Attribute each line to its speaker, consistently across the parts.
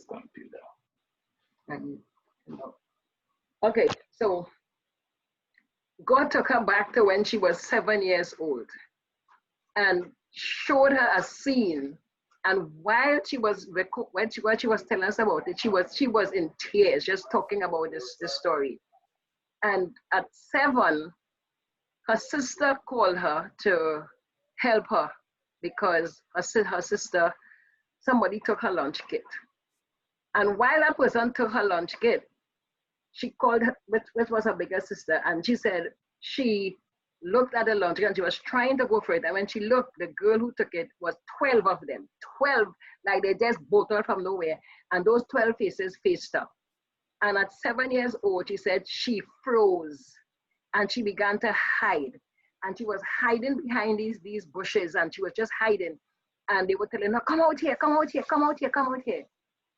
Speaker 1: computer.
Speaker 2: And, you know. Okay, so God took her back to when she was 7 years old and showed her a scene. And while she was when she was telling us about it, she was in tears just talking about this story. And at 7, her sister called her to help her because her sister, somebody took her lunch kit. And while that person took her lunch kit, she called her, which was her bigger sister, and she said she looked at the lunch kit and she was trying to go for it. And when she looked, the girl who took it was 12 of them. 12, like they just bolted from nowhere. And those 12 faces faced her. And at 7 years old, she said she froze and she began to hide. And she was hiding behind these bushes, and she was just hiding. And they were telling her, come out here, come out here, come out here, come out here.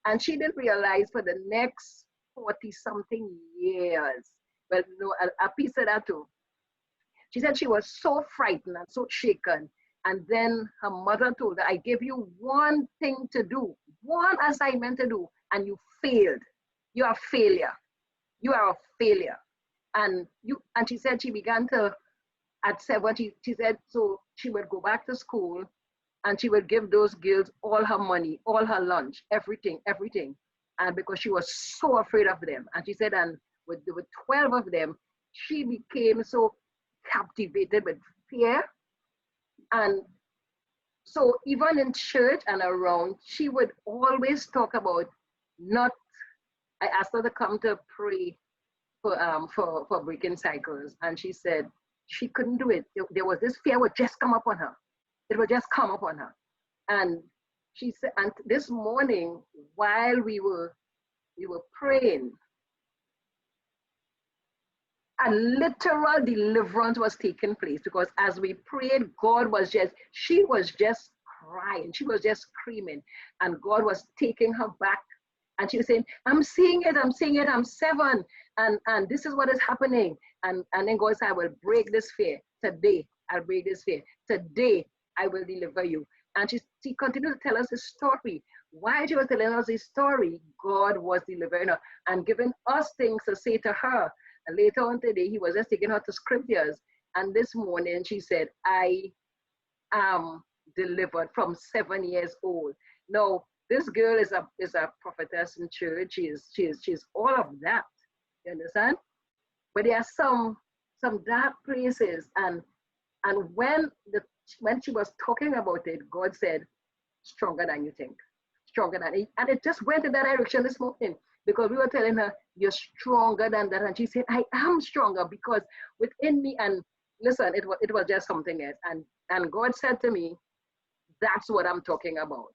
Speaker 2: And she didn't realize for the next 40 something years, well, no, a piece of that too. She said she was so frightened and so shaken. And then her mother told her, I gave you one thing to do, one assignment to do, and you failed. You are a failure. You are a failure. And she said she began to, at 7, she said, so she would go back to school and she would give those girls all her money, all her lunch, everything. And because she was so afraid of them. And she said, and with 12 of them, she became so captivated with fear. And so even in church and around, she would always talk about I asked her to come to pray for breaking cycles. And she said she couldn't do it. There was this fear would just come upon her. It would just come upon her. And she said, and this morning, while we were praying, a literal deliverance was taking place, because as we prayed, she was just crying, she was just screaming, and God was taking her back. And she was saying, I'm seeing it, I'm 7, and this is what is happening. And then God said, I will break this fear today. I'll break this fear. Today, I will deliver you. And she continued to tell us the story. While she was telling us the story, God was delivering her and giving us things to say to her. And later on today, he was just taking her to scriptures. And this morning, she said, I am delivered from 7 years old. Now, this girl is a prophetess in church. She's all of that. You understand? But there are some dark places, and when she was talking about it, God said, stronger than you think, stronger than it. And it just went in that direction this morning, because we were telling her, you're stronger than that. And she said, I am stronger because within me, and listen, it was just something else. And God said to me, that's what I'm talking about.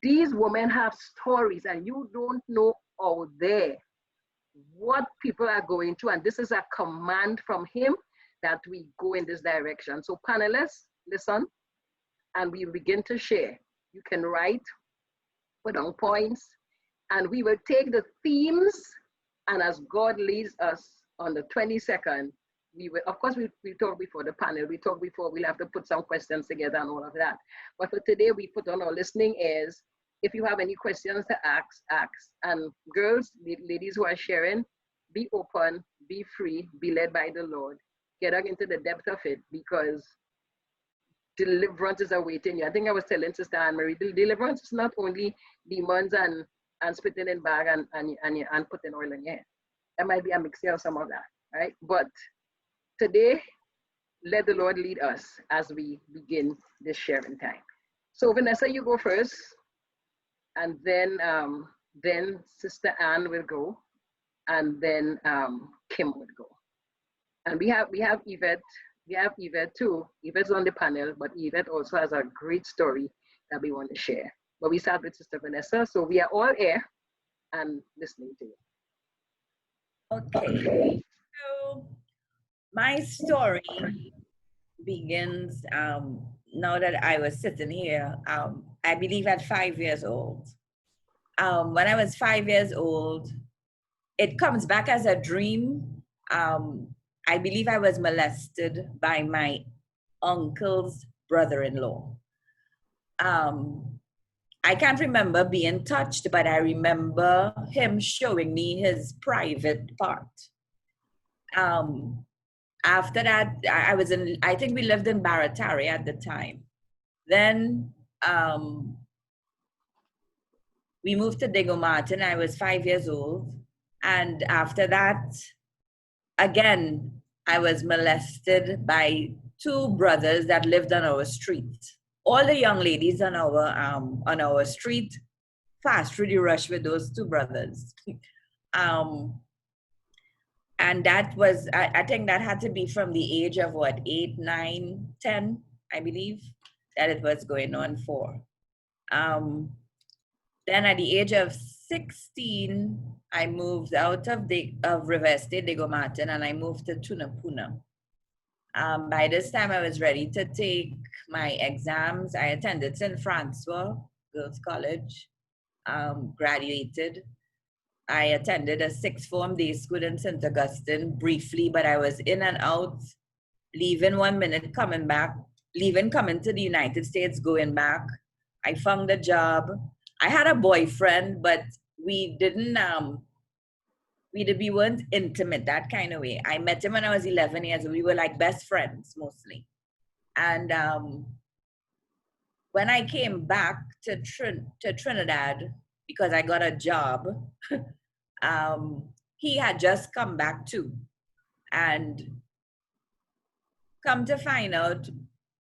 Speaker 2: These women have stories, and you don't know out there what people are going through. And this is a command from him that we go in this direction. So panelists, listen, and we begin to share. You can write, put on points, and we will take the themes, and as God leads us on the 22nd, we will, of course, we talk before the panel, we'll have to put some questions together and all of that. But for today, we put on our listening ears. If you have any questions to ask. And girls, ladies who are sharing, be open, be free, be led by the Lord. Get out into the depth of it, because deliverance is awaiting you. I think I was telling Sister Anne-Marie, deliverance is not only demons and spitting in bag and putting oil in your hair. That might be a mixture of some of that, right? But today, let the Lord lead us as we begin this sharing time. So Vanessa, you go first, and then Sister Anne will go, and then Kim would go. And we have Yvette. We have Yvette too. Yvette's on the panel, but Yvette also has a great story that we want to share. But we start with Sister Vanessa, so we are all here and listening to you.
Speaker 3: Okay. So my story begins now that I was sitting here, I believe at 5 years old. When I was 5 years old, it comes back as a dream. I believe I was molested by my uncle's brother-in-law. I can't remember being touched, but I remember him showing me his private part. After that, I was in, I think we lived in Barataria at the time. Then we moved to Diego Martin. I was 5 years old. And after that, again, I was molested by two brothers that lived on our street. All the young ladies on our street fast through the rush with those two brothers. um, and that was, I think that had to be from the age of what, 8, 9, 10, I believe, that it was going on for. Then at the age of 16, I moved out of River Estate, Diego Martin, and I moved to Tunapuna. By this time, I was ready to take my exams. I attended St. Francois Girls College, graduated. I attended a sixth form day school in St. Augustine briefly, but I was in and out, leaving 1 minute, coming back, leaving, coming to the United States, going back. I found a job. I had a boyfriend, but we weren't intimate that kind of way. I met him when I was 11 years old. We were like best friends mostly. And when I came back to Trinidad, because I got a job, he had just come back too. And come to find out,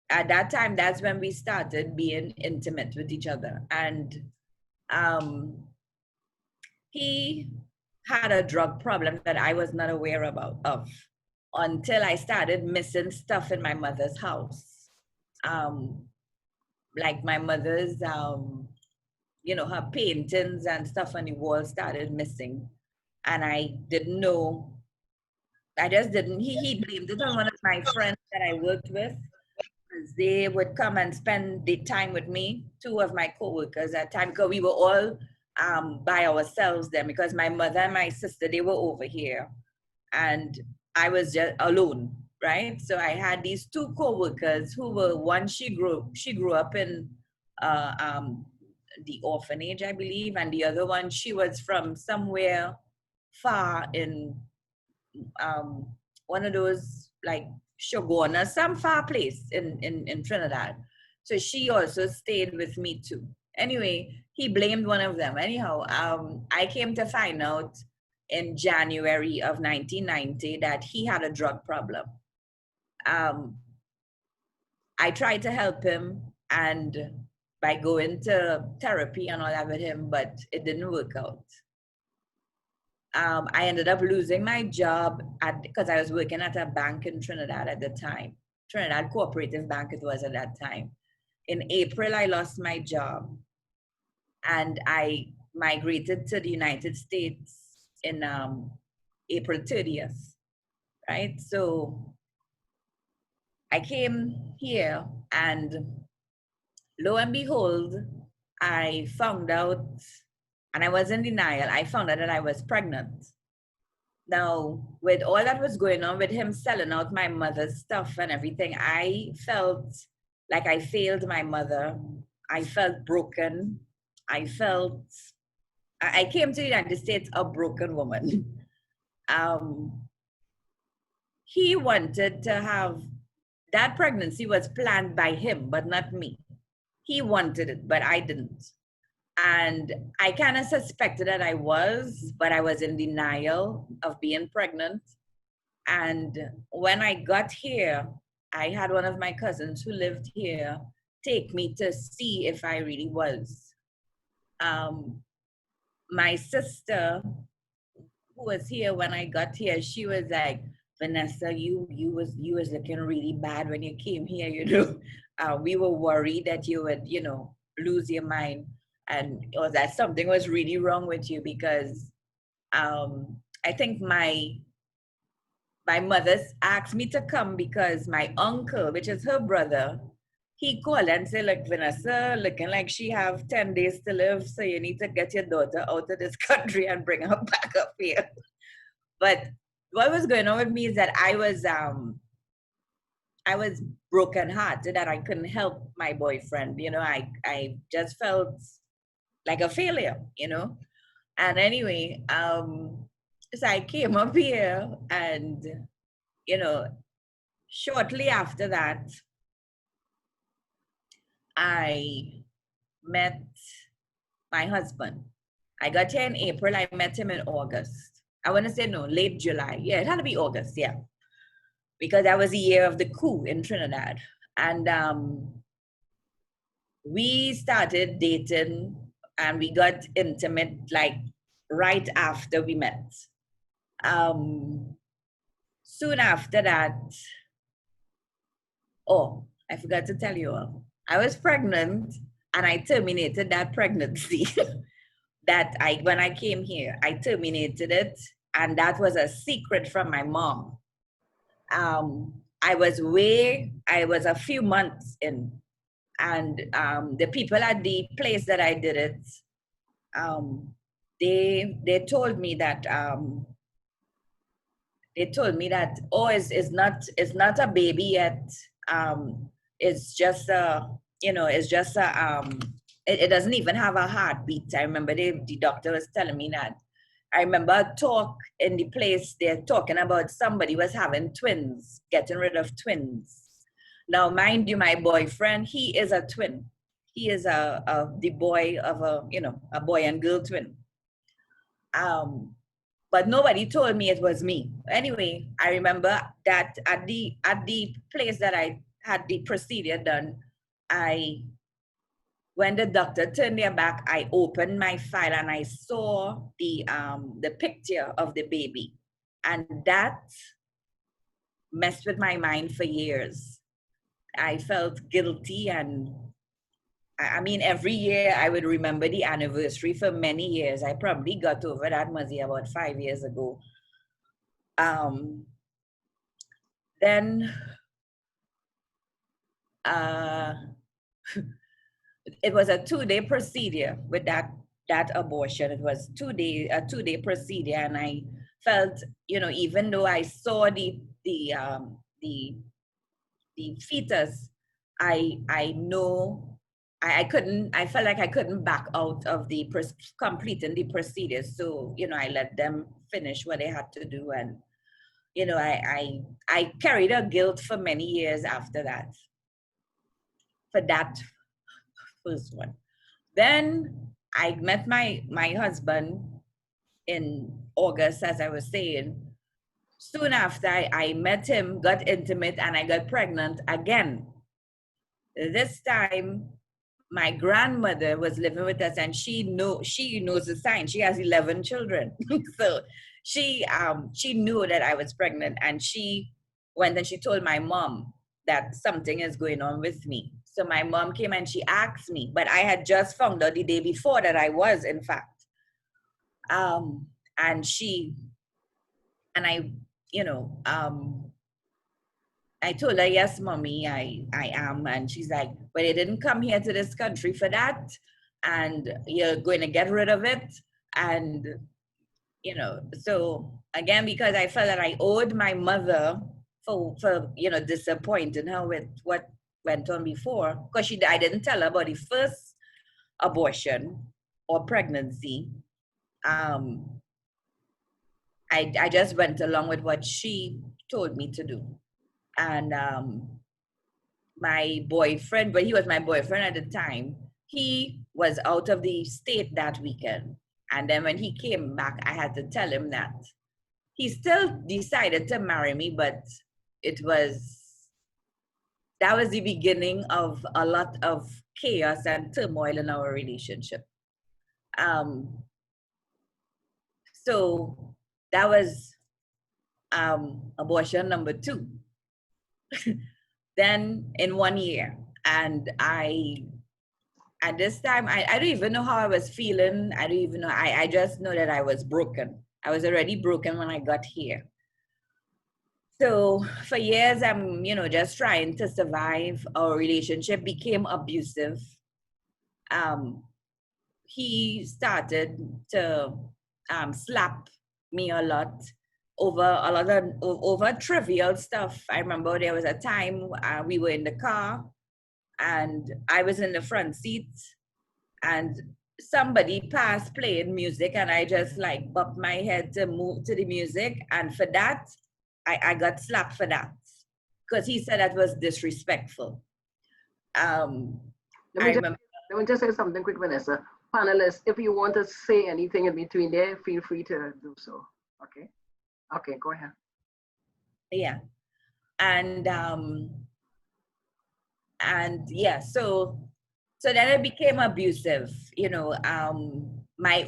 Speaker 3: at that time, that's when we started being intimate with each other. And he had a drug problem that I was not aware of until I started missing stuff in my mother's house. Like my mother's, her paintings and stuff on the wall started missing. And I didn't know. I just didn't. He blamed it on one of my friends that I worked with. They would come and spend the time with me, two of my co-workers at the time, because we were all by ourselves then, because my mother and my sister, they were over here. And I was just alone, right? So I had these two co-workers who were, one, she grew up in the orphanage, I believe, and the other one, she was from somewhere far in one of those like Shogona, some far place in Trinidad. So she also stayed with me too. Anyway, he blamed one of them. Anyhow, I came to find out in January of 1990 that he had a drug problem. I tried to help him and by going to therapy and all that with him, but it didn't work out. I ended up losing my job because I was working at a bank in Trinidad at the time. Trinidad Cooperative Bank it was at that time. In April, I lost my job and I migrated to the United States in April 30th, right? So I came here and lo and behold, I found out, and I was in denial, I found out that I was pregnant. Now, with all that was going on with him selling out my mother's stuff and everything, I felt like I failed my mother. I felt broken. I came to the United States a broken woman. He wanted to have, that pregnancy was planned by him, but not me. He wanted it, but I didn't. And I kind of suspected that I was, but I was in denial of being pregnant. And when I got here, I had one of my cousins who lived here take me to see if I really was. My sister, who was here when I got here, she was like, Vanessa, you was looking really bad when you came here, you know. We were worried that you would, lose your mind. And or that something was really wrong with you because I think my mother asked me to come because my uncle, which is her brother, he called and said, look, Vanessa, looking like she have 10 days to live, so you need to get your daughter out of this country and bring her back up here. But what was going on with me is that I was brokenhearted that I couldn't help my boyfriend. I just felt like a failure, you know. And anyway, so I came up here, and you know, shortly after that, I met my husband. I got here in April. I met him in August. I want to say no, late July. Yeah, it had to be August. Yeah, because that was the year of the coup in Trinidad, and we started dating, and we got intimate like right after we met. Soon after that, oh, I forgot to tell you all, I was pregnant, and I terminated that pregnancy. When I came here, I terminated it, and that was a secret from my mom. I was a few months in, and the people at the place that I did it, they told me that oh, it's not a baby yet. It's just a, it doesn't even have a heartbeat. I remember the doctor was telling me that. I remember a talk in the place, they're talking about somebody was having twins, getting rid of twins. Now, mind you, my boyfriend, he is a twin. He is the boy of a boy and girl twin. But nobody told me it was me. Anyway, I remember that at the place that I had the procedure done, when the doctor turned their back, I opened my file and I saw the picture of the baby. And that messed with my mind for years. I felt guilty, and I mean, every year I would remember the anniversary for many years. I probably got over that, Mazi, about 5 years ago. Then it was a 2-day procedure with that abortion. It was a 2-day procedure, and I felt, even though I saw the fetus, I know I felt like I couldn't back out of completing the procedure. So, I let them finish what they had to do. And, I carried a guilt for many years after that, for that first one. Then I met my husband in August, as I was saying. Soon after I met him, got intimate, and I got pregnant again. This time, my grandmother was living with us, and she knows the sign. She has 11 children. So she knew that I was pregnant, and she went and she told my mom that something is going on with me. So my mom came and she asked me, but I had just found out the day before that I was, in fact. I told her, yes, mommy, I am. And she's like, but you didn't come here to this country for that. And you're going to get rid of it. And, so again, because I felt that I owed my mother for disappointing her with what went on before. Because I didn't tell her about the first abortion or pregnancy. I just went along with what she told me to do. And my boyfriend, but he was my boyfriend at the time, he was out of the state that weekend. And then when he came back, I had to tell him that. He still decided to marry me, but that was the beginning of a lot of chaos and turmoil in our relationship. So that was abortion number 2. Then in 1 year, and at this time, I don't even know how I was feeling. I don't even know. I just know that I was broken. I was already broken when I got here. So for years, I'm, just trying to survive. Our relationship became abusive. He started to slap me a lot over trivial stuff. I remember there was a time we were in the car, and I was in the front seat, and somebody passed playing music and I just like bopped my head to move to the music. And for that, I got slapped for that because he said that was disrespectful.
Speaker 2: Let
Speaker 3: I
Speaker 2: me just
Speaker 3: remember.
Speaker 2: let me just say something quick, Vanessa. Panelists, if you want to say anything in between there, feel free to do so. Okay. Okay, go ahead.
Speaker 3: Yeah. And yeah, so then it became abusive, you know. My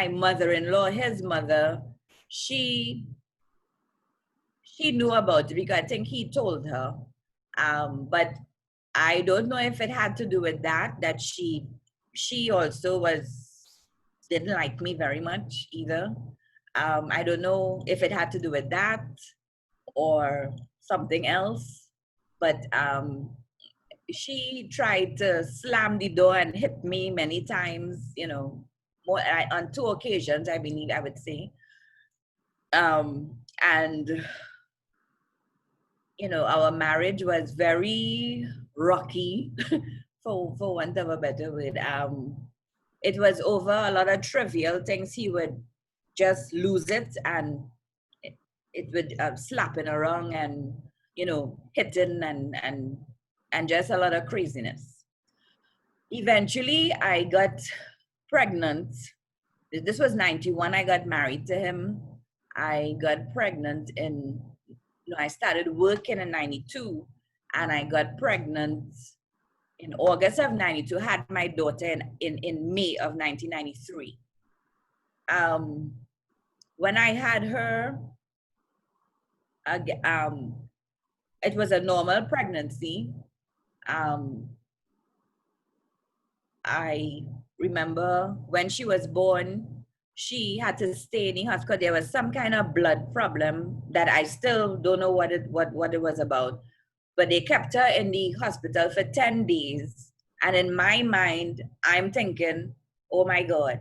Speaker 3: mother-in-law, his mother, she knew about it because I think he told her. But I don't know if it had to do with that she also didn't like me very much either. I don't know if it had to do with that or something else, but she tried to slam the door and hit me many times, you know, on 2 occasions, I believe I would say. And you know, our marriage was very rocky, for want of a better word. It was over a lot of trivial things. He would just lose it, and it would slapping around, and you know, hitting, and just a lot of craziness. Eventually, I got pregnant. This was 91. I got married to him. I got pregnant I started working in 92 and I got pregnant in August of 92, had my daughter in May of 1993. When I had her, it was a normal pregnancy. I remember when she was born, she had to stay in the hospital. There was some kind of blood problem that I still don't know what it was about. But they kept her in the hospital for 10 days. And in my mind, I'm thinking, oh my God,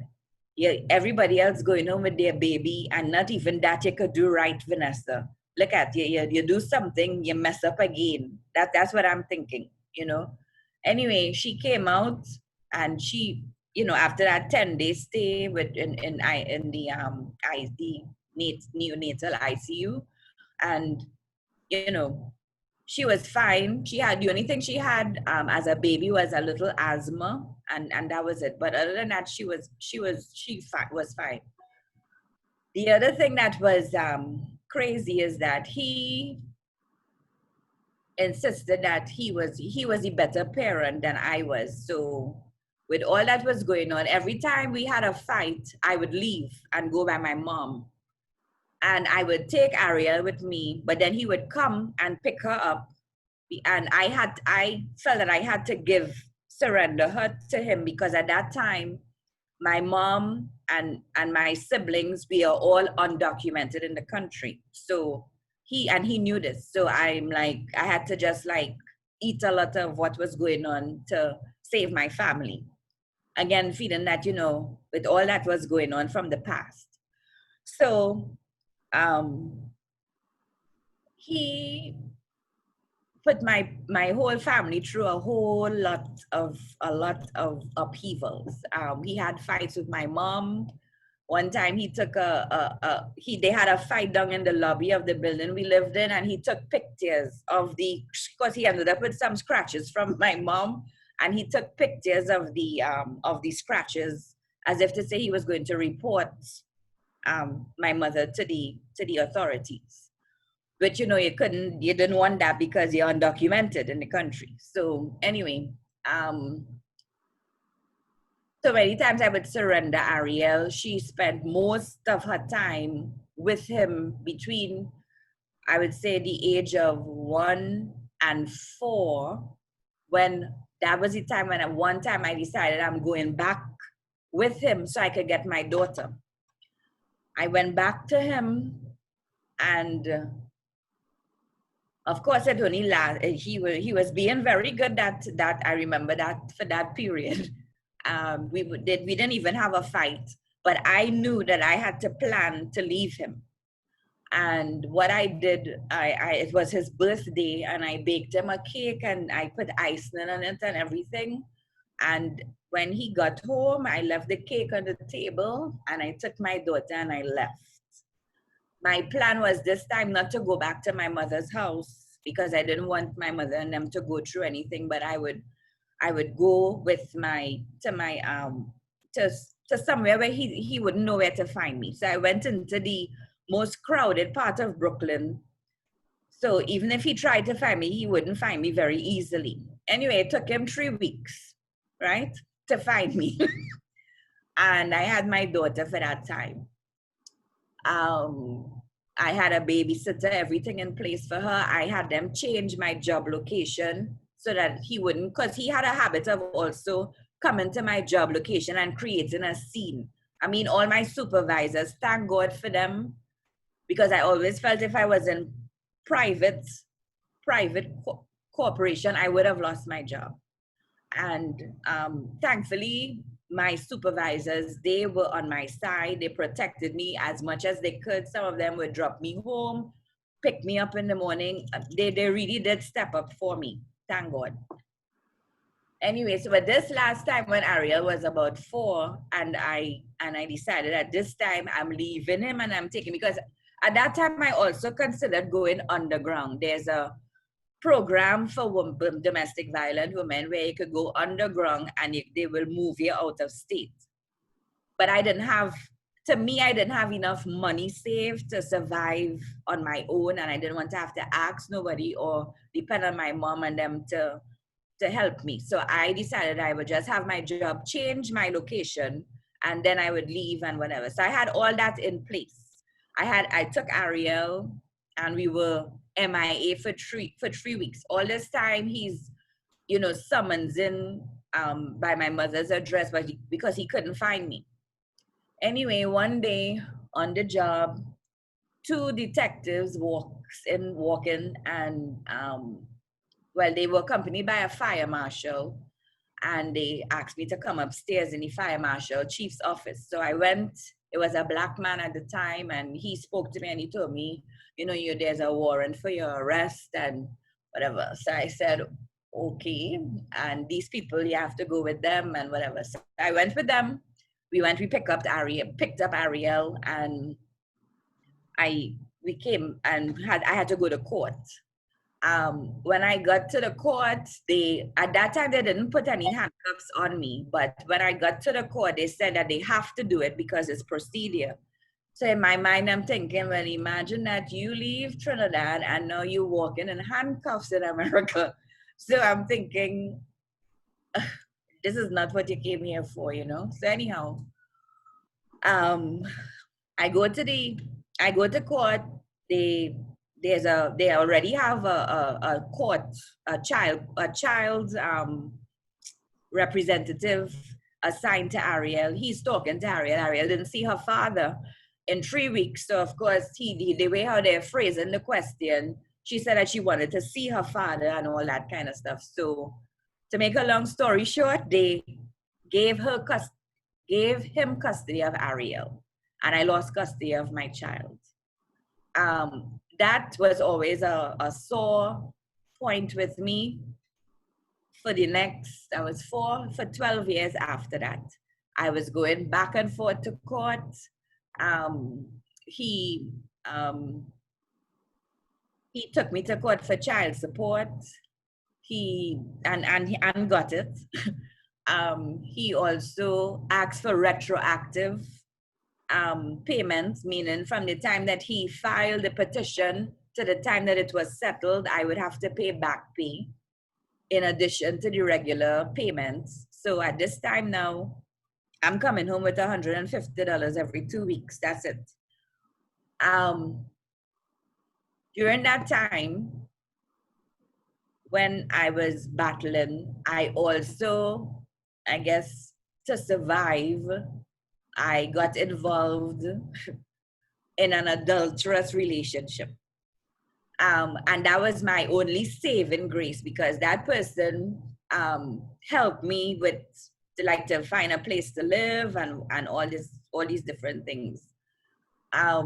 Speaker 3: yeah, everybody else going home with their baby, and not even that you could do right, Vanessa. Look at you do something, you mess up again. That's what I'm thinking, you know. Anyway, she came out, and she, you know, after that 10-day stay in the neonatal ICU, and you know, she was fine. She had, the only thing she had as a baby was a little asthma, and that was it. But other than that, she was fine. The other thing that was crazy is that he insisted that he was a better parent than I was. So with all that was going on, every time we had a fight, I would leave and go by my mom. And I would take Ariel with me, but then he would come and pick her up. And I felt that I had to surrender her to him, because at that time, my mom and my siblings, we are all undocumented in the country. So he knew this. So I'm like, I had to just like eat a lot of what was going on to save my family. Again, feeling that, you know, with all that was going on from the past. So he put my whole family through a lot of upheavals. He had fights with my mom. One time he took they had a fight down in the lobby of the building we lived in, and he took pictures of because he ended up with some scratches from my mom, and he took pictures of the scratches as if to say he was going to report my mother to the authorities. But you know, you didn't want that because you're undocumented in the country. So anyway, so many times I would surrender Ariel. She spent most of her time with him between, I would say, the age of 1 and 4, when that was the time when at one time I decided I'm going back with him so I could get my daughter. I went back to him, and of course, it only he was being very good. That I remember that for that period, we didn't even have a fight. But I knew that I had to plan to leave him. And what I did, it was his birthday, and I baked him a cake, and I put icing on it and everything. And when he got home, I left the cake on the table and I took my daughter and I left. My plan was this time not to go back to my mother's house because I didn't want my mother and them to go through anything, but I would go with to somewhere where he wouldn't know where to find me. So I went into the most crowded part of Brooklyn. So even if he tried to find me, he wouldn't find me very easily. Anyway, it took him 3 weeks, right, to find me. And I had my daughter for that time. I had a babysitter, everything in place for her. I had them change my job location so that he wouldn't, because he had a habit of also coming to my job location and creating a scene. I mean, all my supervisors, thank God for them, because I always felt if I was in private corporation, I would have lost my job. And thankfully, my supervisors, they were on my side. They protected me as much as they could. Some of them would drop me home, pick me up in the morning. They really did step up for me, thank God. Anyway, so but this last time when Ariel was about 4, and I decided that this time I'm leaving him and I'm taking, because at that time I also considered going underground. There's a program for domestic violent women where you could go underground and they will move you out of state. But I didn't have enough money saved to survive on my own, and I didn't want to have to ask nobody or depend on my mom and them to help me. So I decided I would just have my job, change my location, and then I would leave and whatever. So I had all that in place. I took Ariel and we were MIA for 3 weeks. All this time he's, summons in by my mother's address, but because he couldn't find me. Anyway, one day on the job, 2 detectives walk in and they were accompanied by a fire marshal, and they asked me to come upstairs in the fire marshal chief's office. So I went. It was a black man at the time, and he spoke to me and he told me, there's a warrant for your arrest and whatever. So I said, okay. And these people, you have to go with them and whatever. So I went with them. We picked up Ariel, and we came and I had to go to court. When I got to the court, at that time they didn't put any handcuffs on me, but when I got to the court, they said that they have to do it because it's procedure. So in my mind, I'm thinking, well, imagine that you leave Trinidad and now you're walking in handcuffs in America. So I'm thinking, this is not what you came here for, So anyhow, I go to court. They already have a court, a child's representative assigned to Ariel. He's talking to Ariel. Ariel didn't see her father in 3 weeks. So of course, the way how they're phrasing the question, she said that she wanted to see her father and all that kind of stuff. So to make a long story short, they gave him custody of Ariel, and I lost custody of my child. That was always a sore point with me for the next, I was for 12 years after that. I was going back and forth to court. He took me to court for child support. He got it. He also asked for retroactive payments, meaning from the time that he filed the petition to the time that it was settled, I would have to pay back pay in addition to the regular payments. So at this time now, I'm coming home with $150 every 2 weeks. That's it. During that time, when I was battling, I also, I guess, to survive, I got involved in an adulterous relationship. And that was my only saving grace, because that person helped me with to find a place to live and all these different things. I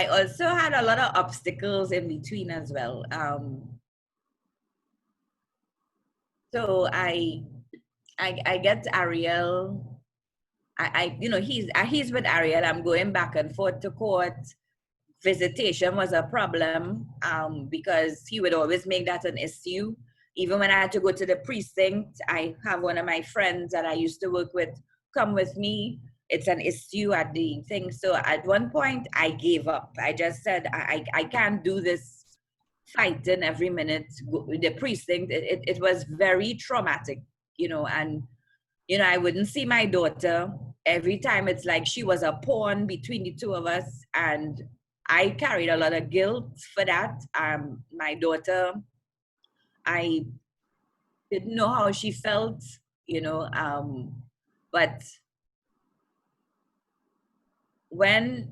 Speaker 3: also had a lot of obstacles in between as well. So I get Ariel. He's with Ariel. I'm going back and forth to court. Visitation was a problem because he would always make that an issue. Even when I had to go to the precinct, I have one of my friends that I used to work with come with me. It's an issue at the thing. So at one point, I gave up. I just said, I can't do this fighting every minute. The precinct, it was very traumatic, and I wouldn't see my daughter. Every time it's like she was a pawn between the two of us. And I carried a lot of guilt for that. My daughter, I didn't know how she felt, but when,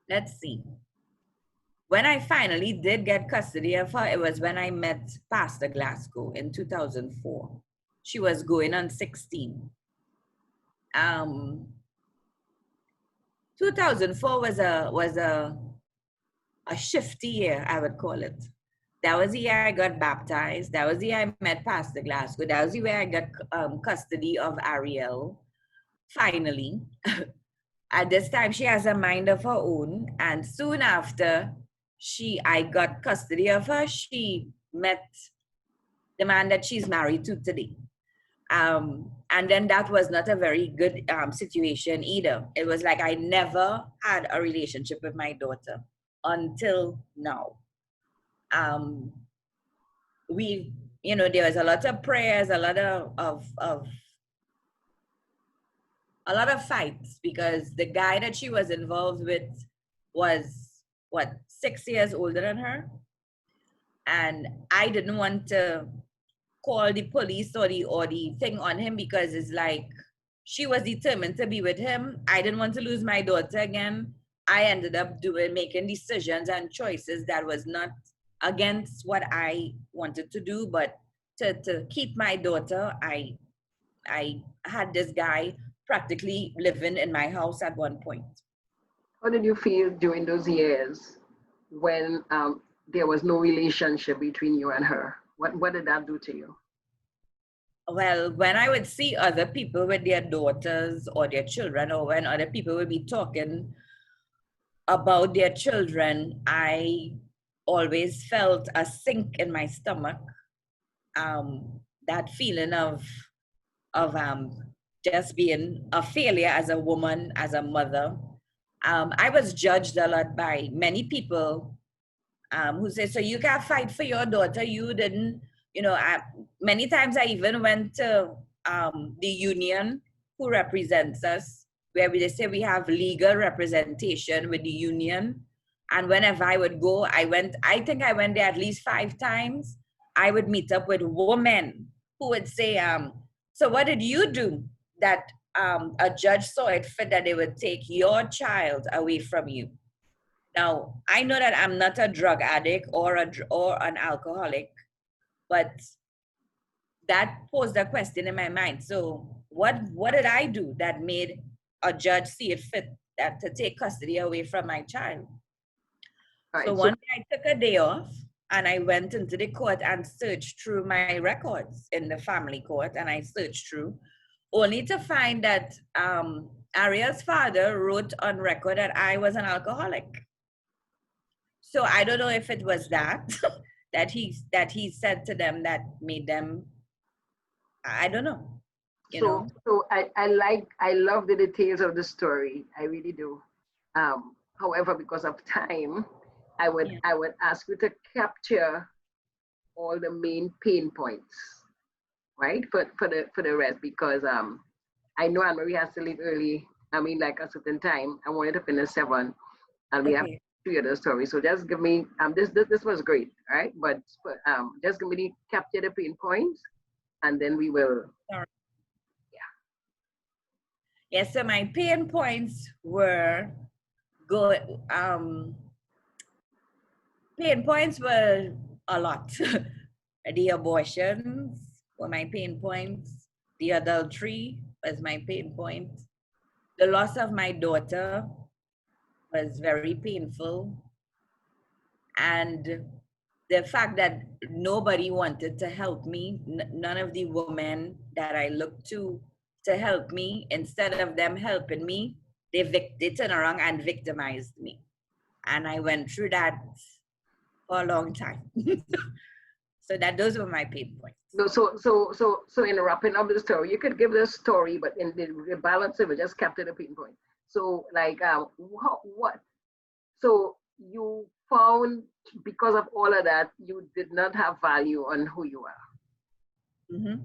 Speaker 3: let's see, when I finally did get custody of her, it was when I met Pastor Glasgow in 2004. She was going on 16. 2004 was a shifty year, I would call it. That was the year I got baptized. That was the year I met Pastor Glasgow. That was the year I got custody of Ariel. Finally, at this time, she has a mind of her own. And soon after I got custody of her, she met the man that she's married to today. And then that was not a very good situation either. It was like I never had a relationship with my daughter until now. There was a lot of prayers, a lot of fights, because the guy that she was involved with was 6 years older than her. And I didn't want to call the police or the thing on him, because it's like she was determined to be with him. I didn't want to lose my daughter again. I ended up making decisions and choices that was not against what I wanted to do, but to keep my daughter. I had this guy practically living in my house at one point.
Speaker 2: How did you feel during those years when there was no relationship between you and her? What did that do to you?
Speaker 3: Well, when I would see other people with their daughters or their children, or when other people would be talking about their children, I always felt a sink in my stomach. That feeling of just being a failure as a woman, as a mother. I was judged a lot by many people who say, so you can't fight for your daughter. You didn't, many times I even went to the union who represents us, where they say we have legal representation with the union. And whenever I would go, I think I went there at least 5 times. I would meet up with women who would say, so what did you do that a judge saw it fit that they would take your child away from you? Now, I know that I'm not a drug addict or an alcoholic, but that posed a question in my mind. So what did I do that made a judge see it fit that to take custody away from my child? Right, so one day I took a day off and I went into the court and searched through my records in the family court, and I searched through, only to find that Ariel's father wrote on record that I was an alcoholic. So I don't know if it was that that he said to them that made them, I don't know.
Speaker 2: So I love the details of the story. I really do. However, because of time, I would ask you to capture all the main pain points, right? For the rest, because I know Anne-Marie has to leave early. I mean, like a certain time. I wanted to finish 7, and we have 3 other stories. So just give me this was great, right? But just give me capture the pain points, and then we will.
Speaker 3: Sorry. Yeah. So my pain points were good. Pain points were a lot. The abortions were my pain points. The adultery was my pain point. The loss of my daughter was very painful. And the fact that nobody wanted to help me, none of the women that I looked to help me, instead of them helping me, they turned around and victimized me. And I went through that for a long time. So those were my pain points.
Speaker 2: No, so in wrapping up the story, you could give the story, but in the balance of it, just capture the pain point. So like, what? So you found, because of all of that, you did not have value on who you are,
Speaker 3: Mm-hmm.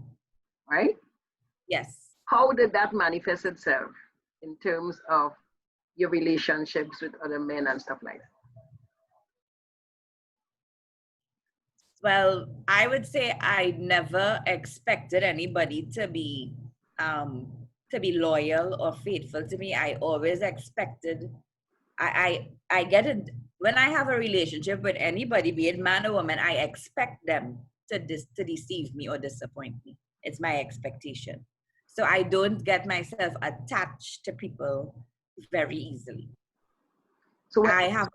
Speaker 2: right?
Speaker 3: Yes.
Speaker 2: How did that manifest itself in terms of your relationships with other men and stuff like that?
Speaker 3: Well, I would say I never expected anybody to be loyal or faithful to me. I always expected, I get it when I have a relationship with anybody, be it man or woman, I expect them to deceive me or disappoint me. It's my expectation. So I don't get myself attached to people very easily.
Speaker 2: So
Speaker 3: I have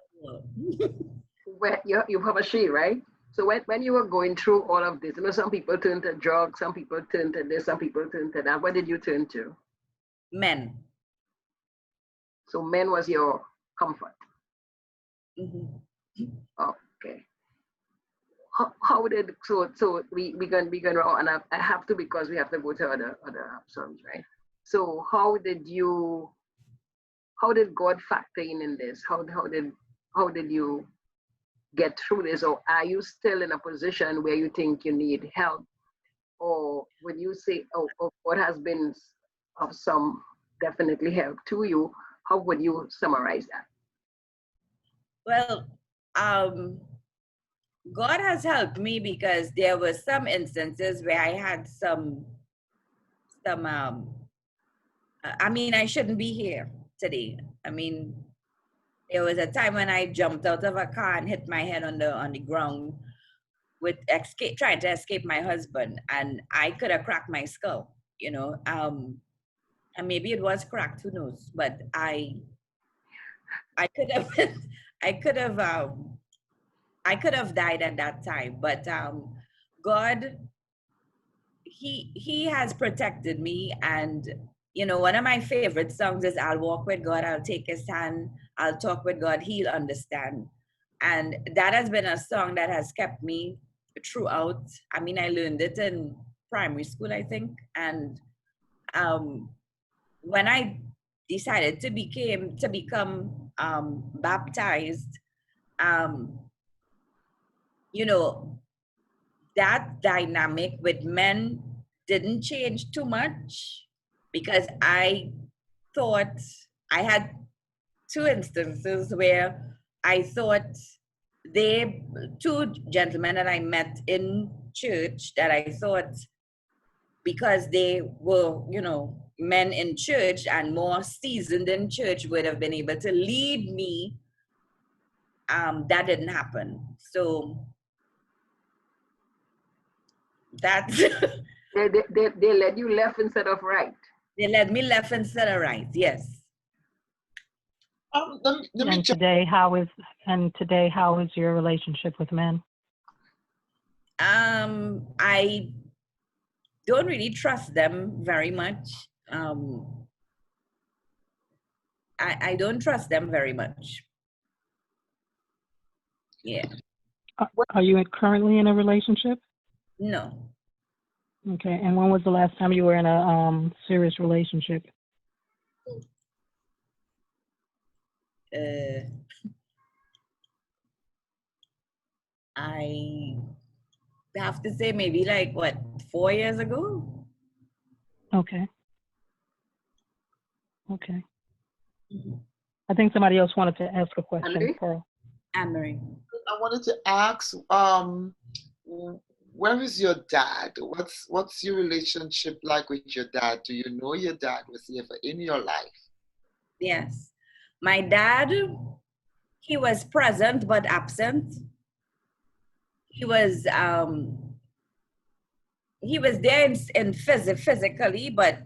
Speaker 2: you have a she, right? So when you were going through all of this, you know, some people turn to drugs, some people turn to this, some people turn to that. What did you turn to?
Speaker 3: men.
Speaker 2: So men was your comfort.
Speaker 3: Mm-hmm.
Speaker 2: Okay. How did so we gonna and I have to, because we have to go to other songs, right? So how did God factor in this? How did you get through this, or are you still in a position where you think you need help, or would you say, oh, God has been of some definitely help to you? How would you summarize that?
Speaker 3: Well, God has helped me, because there were some instances where I had some I mean, I shouldn't be here today. I mean, there was a time when I jumped out of a car and hit my head on the ground with trying to escape my husband, and I could have cracked my skull, you know. And maybe it was cracked, who knows? But I could have I could have died at that time. But God, he has protected me. And you know, one of my favorite songs is "I'll Walk with God, I'll Take His Hand, I'll Talk with God, He'll Understand." And that has been a song that has kept me throughout. I mean, I learned it in primary school, I think. And when I decided to become baptized, you know, that dynamic with men didn't change too much, because I thought I had two instances where I thought two gentlemen that I met in church, that I thought, because they were, you know, men in church and more seasoned in church, would have been able to lead me. That didn't happen. So that's
Speaker 2: they led you left instead of right.
Speaker 3: They led me left instead of right. Yes.
Speaker 1: Today, how is your relationship with men?
Speaker 3: I don't really trust them very much. I don't trust them very much. Yeah.
Speaker 1: Are you currently in a relationship?
Speaker 3: No.
Speaker 1: Okay. And when was the last time you were in a serious relationship?
Speaker 3: I have to say maybe like 4 years ago.
Speaker 1: Okay. Okay. Mm-hmm. I think somebody else wanted to ask a question. Pearl.
Speaker 3: Anne-Marie.
Speaker 4: I wanted to ask, where is your dad? What's your relationship like with your dad? Do you know your dad? Was he ever in your life?
Speaker 3: Yes. My dad, he was present but absent. He was there in physically, but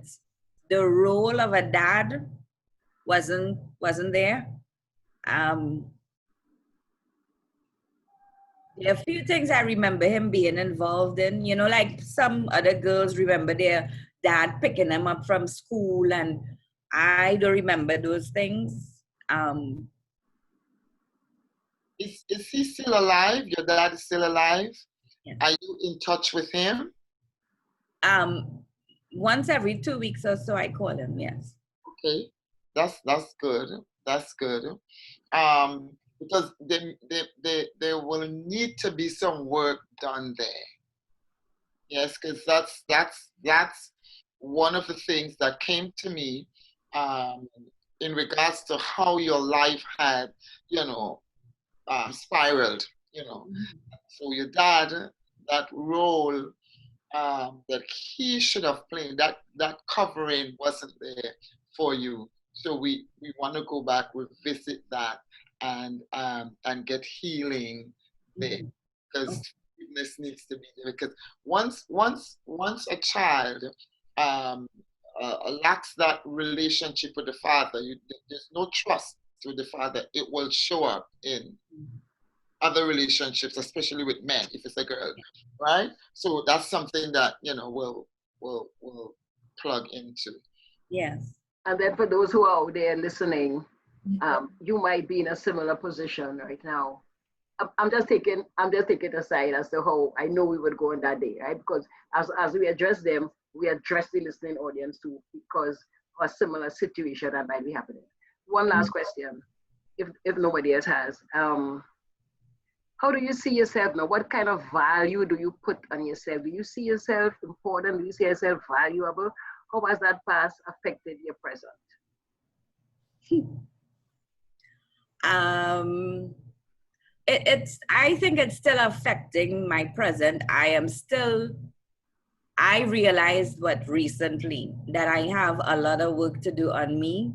Speaker 3: the role of a dad wasn't there. There are a few things I remember him being involved in, you know, like some other girls remember their dad picking them up from school, and I don't remember those things.
Speaker 4: Is he still alive? Your dad is still alive?
Speaker 3: Yeah.
Speaker 4: Are you in touch with him?
Speaker 3: Once every 2 weeks or so, I call him, yes.
Speaker 4: Okay, that's good. That's good. Because there will need to be some work done there. Yes, because that's one of the things that came to me um, in regards to how your life had, you know, spiraled. You know, so your dad, that role that he should have played, that covering wasn't there for you. So we want to go back, revisit that, and get healing there, because forgiveness needs to be there. Because once a child um, lacks that relationship with the father, there's no trust with the father. It will show up in other relationships, especially with men, if it's a girl, right? So that's something that we'll plug into.
Speaker 3: Yes.
Speaker 2: And then for those who are out there listening, you might be in a similar position right now. I'm just taking aside as to how I know we would go on that day, right? Because as we address them, we address the listening audience too, because of a similar situation that might be happening. One last question, if nobody else has. How do you see yourself now? What kind of value do you put on yourself? Do you see yourself important? Do you see yourself valuable? How has that past affected your present?
Speaker 3: I think it's still affecting my present. I realized recently that I have a lot of work to do on me.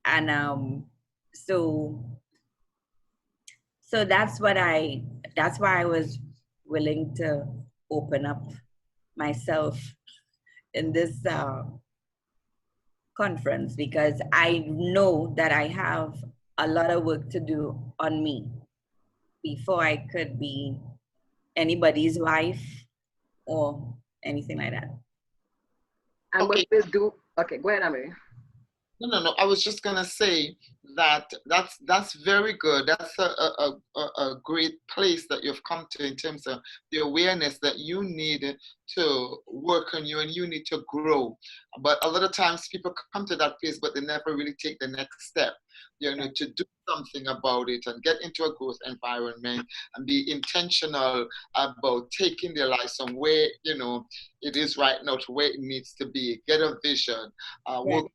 Speaker 3: And so that's why I was willing to open up myself in this conference, because I know that I have a lot of work to do on me before I could be anybody's wife or anything like that.
Speaker 2: And
Speaker 4: Okay.
Speaker 2: what this do? Okay, go ahead, Amiri.
Speaker 4: No. I was just gonna say that's very good. That's a great place that you've come to in terms of the awareness that you need to work on you and you need to grow. But a lot of times people come to that place, but they never really take the next step. You know, to do something about it and get into a growth environment and be intentional about taking their life somewhere, it is right now to where it needs to be. Get a vision, work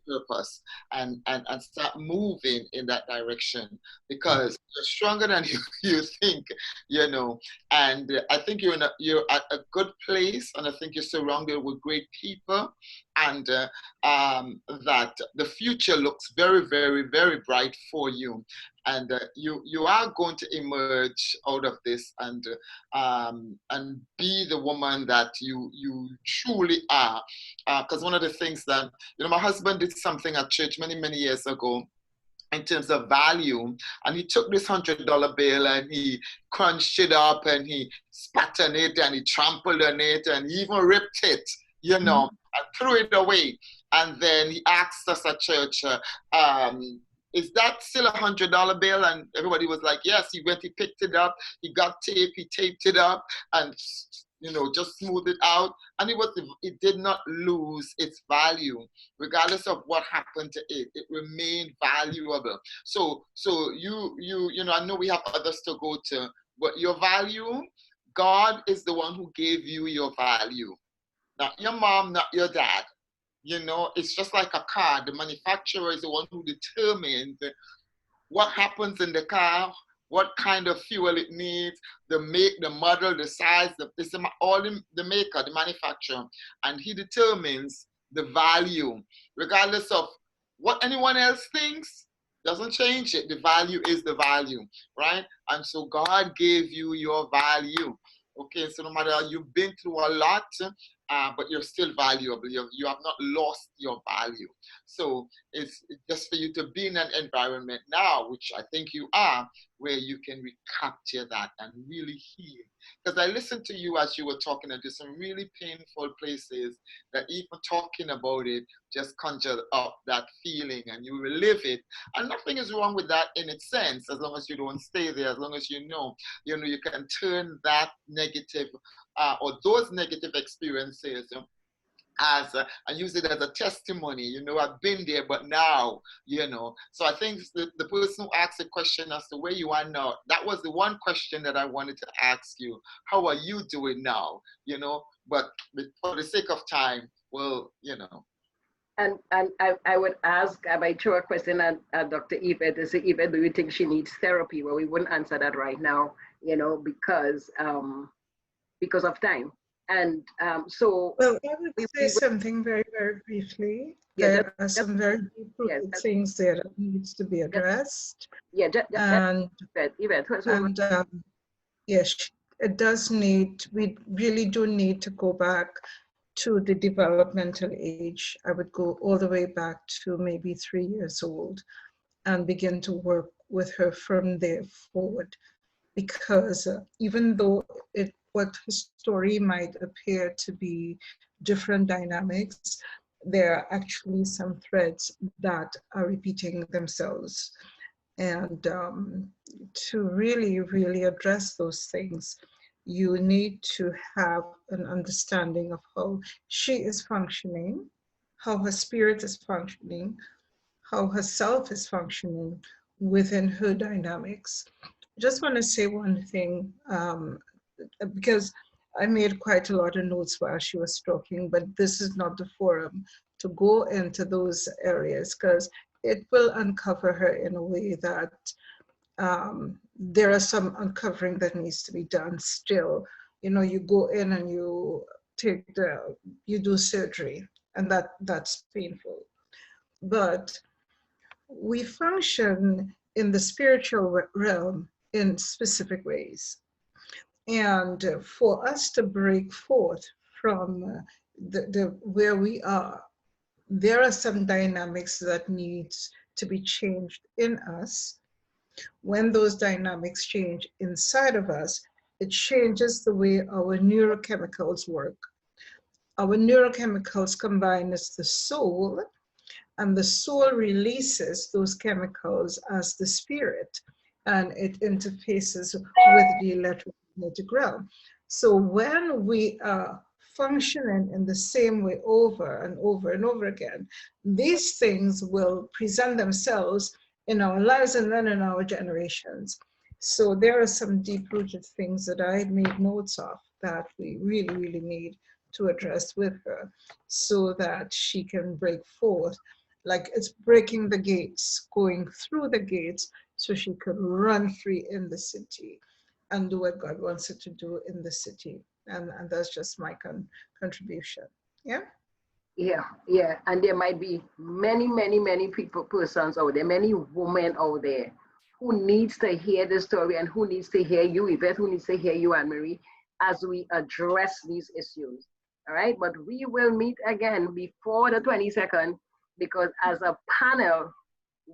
Speaker 4: purpose, and start moving in that direction, because you're stronger than you think, and I think you're at a good place, and I think you're surrounded with great people, and that the future looks very, very, very bright for you, and you are going to emerge out of this and be the woman that you truly are, because one of the things that my husband did something at church many years ago in terms of value, and he took this $100 bill and he crunched it up and he spat on it and he trampled on it and he even ripped it, and threw it away. And then he asked us at church, is that still $100 bill? And everybody was like, yes. He picked it up, he got tape, he taped it up, and just smooth it out, and it did not lose its value, regardless of what happened to it. It remained valuable. So I know we have others to go to, but your value, God is the one who gave you your value, not your mom, not your dad. It's just like a car. The manufacturer is the one who determines what happens in the car, what kind of fuel it needs, the make, the model, the size, all the maker, the manufacturer, and he determines the value, regardless of what anyone else thinks. Doesn't change it. The value is the value, right? And so God gave you your value. Okay, so no matter, you've been through a lot, but you're still valuable. You have not lost your value. So it's just for you to be in an environment now, which I think you are, where you can recapture that and really heal. Because I listened to you as you were talking into some really painful places that even talking about it just conjured up that feeling and you relive it. And nothing is wrong with that in its sense, as long as you don't stay there, as long as you know you can turn that negative or those negative experiences as and use it as a testimony. I've been there, but now, So I think the person who asked the question as to where you are now, that was the one question that I wanted to ask you. How are you doing now? But for the sake of time, well,
Speaker 2: And I would ask, I might throw a question at Dr. Yvette to say, Yvette, do you think she needs therapy? Well, we wouldn't answer that right now, because of time. And so
Speaker 5: Well, I would say something very, very briefly.
Speaker 2: Yeah,
Speaker 5: There are some very deep things there that needs to be addressed. And yes, it does need, we really do need to go back to the developmental age. I would go all the way back to maybe 3 years old and begin to work with her from there forward. Because even though what her story might appear to be different dynamics, there are actually some threads that are repeating themselves. And to really, really address those things, you need to have an understanding of how she is functioning, how her spirit is functioning, how her self is functioning within her dynamics. I just want to say one thing, because I made quite a lot of notes while she was talking, but this is not the forum to go into those areas because it will uncover her in a way that there are some uncovering that needs to be done still. You go in and you do surgery, and that's painful. But we function in the spiritual realm in specific ways. And for us to break forth from the where we are, there are some dynamics that needs to be changed in us. When those dynamics change inside of us, it changes the way our neurochemicals work. Our neurochemicals combine as the soul, and the soul releases those chemicals as the spirit, and it interfaces with the electromagnetic realm. So when we are functioning in the same way over and over and over again, these things will present themselves in our lives and then in our generations. So there are some deep-rooted things that I made notes of that we really, really need to address with her so that she can break forth. Like it's breaking the gates, going through the gates so she could run free in the city and do what God wants her to do in the city. And that's just my contribution. Yeah?
Speaker 2: Yeah. And there might be many, many, many persons out there, many women out there who needs to hear the story and who needs to hear you, Yvette, who needs to hear you, Anne-Marie, as we address these issues. All right, but we will meet again before the 22nd, because as a panel,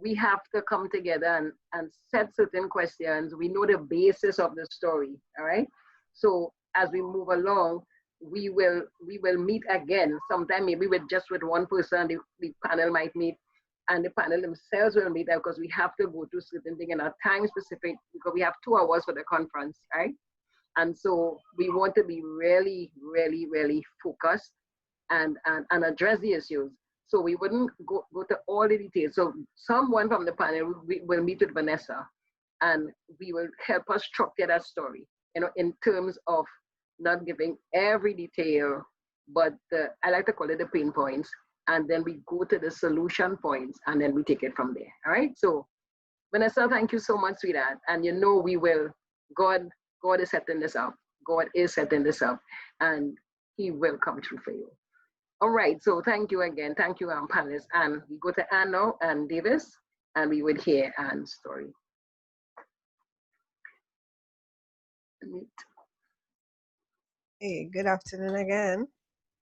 Speaker 2: we have to come together and set certain questions. We know the basis of the story, all right? So as we move along, we will meet again sometime, maybe just with one person, the panel might meet, and the panel themselves will meet, because we have to go through certain things in a time specific, because we have 2 hours for the conference, right? And so we want to be really, really, really focused and address the issues. So we wouldn't go to all the details. So someone from the panel will meet with Vanessa, and we will help us structure that story, in terms of not giving every detail, but I like to call it the pain points. And then we go to the solution points, and then we take it from there. All right. So Vanessa, thank you so much, sweetheart. And we will, God is setting this up. God is setting this up, and He will come through for you. All right, so thank you again. Thank you, panelists. And we go to Anne now and Davis, and we would hear Anne's story.
Speaker 6: Hey, good afternoon again.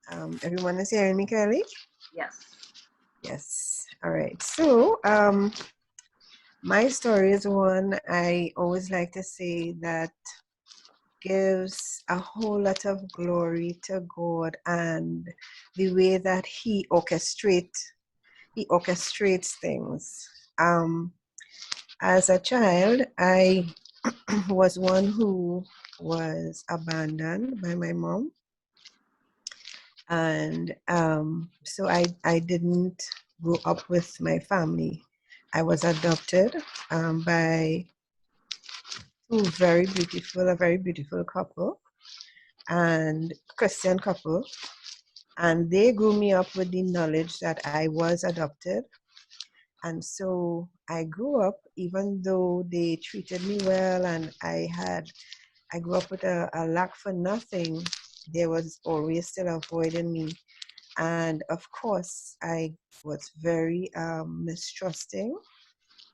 Speaker 6: Everyone is hearing me clearly?
Speaker 2: Yes.
Speaker 6: Yes. All right. So, my story is one I always like to say that gives a whole lot of glory to God and the way that He orchestrates things. As a child, I was one who was abandoned by my mom, and so I didn't grow up with my family. I was adopted by a very beautiful couple and Christian couple, and they grew me up with the knowledge that I was adopted. And so I grew up, even though they treated me well, and I grew up with a lack for nothing. There was always still avoiding me. And of course, I was very mistrusting.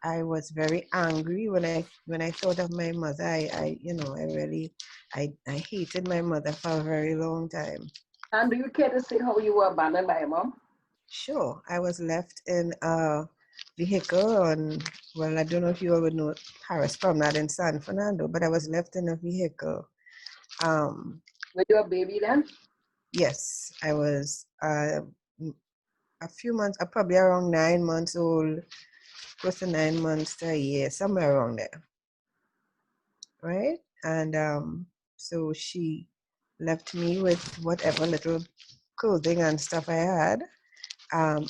Speaker 6: I was very angry when I thought of my mother. I hated my mother for a very long time.
Speaker 2: And do you care to say how you were abandoned by your mom?
Speaker 6: Sure, I was left in a vehicle on, well, I don't know if you all would know Harris Promenade in San Fernando, but I was left in a vehicle.
Speaker 2: Were you a baby then?
Speaker 6: Yes, I was a few months, probably around 9 months old, close to 9 months to a year, somewhere around there, right? And so she left me with whatever little clothing and stuff I had on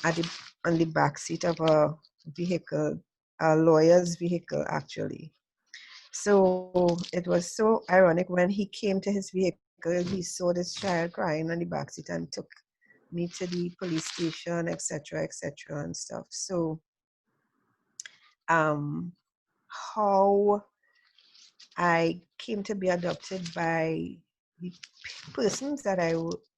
Speaker 6: the back seat of a vehicle, a lawyer's vehicle, actually. So it was so ironic when he came to his vehicle, he saw this child crying on the back seat and took me to the police station, etc., and stuff. So, how I came to be adopted by the persons that I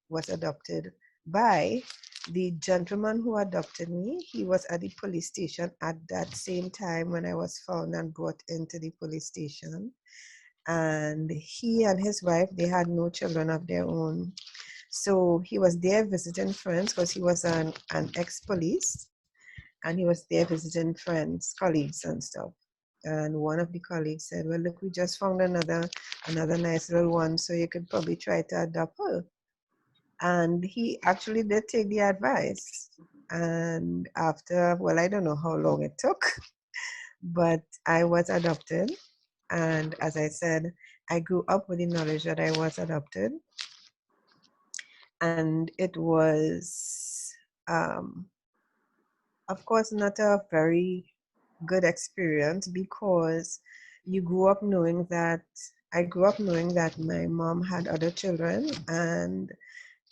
Speaker 6: was adopted by, the gentleman who adopted me, he was at the police station at that same time when I was found and brought into the police station. And he and his wife, they had no children of their own. So he was there visiting friends because he was an ex-police, and he was there visiting friends, colleagues and stuff. And one of the colleagues said, well, look, we just found another nice little one, so you could probably try to adopt her. And he actually did take the advice. And after, well, I don't know how long it took, but I was adopted. And as I said, I grew up with the knowledge that I was adopted. And it was, of course, not a very good experience because you grew up knowing that I grew up knowing that my mom had other children and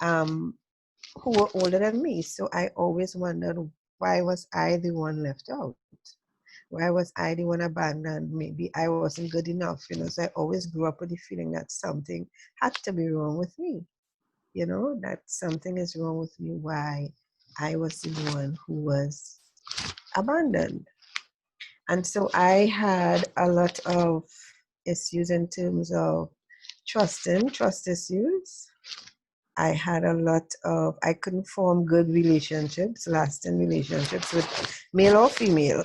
Speaker 6: who were older than me. So I always wondered, why was I the one left out? Why was I the one abandoned? Maybe I wasn't good enough, So I always grew up with the feeling that something had to be wrong with me, that something is wrong with me. Why I was the one who was abandoned. And so I had a lot of issues in terms of trust issues. I had I couldn't form good relationships, lasting relationships with male or female.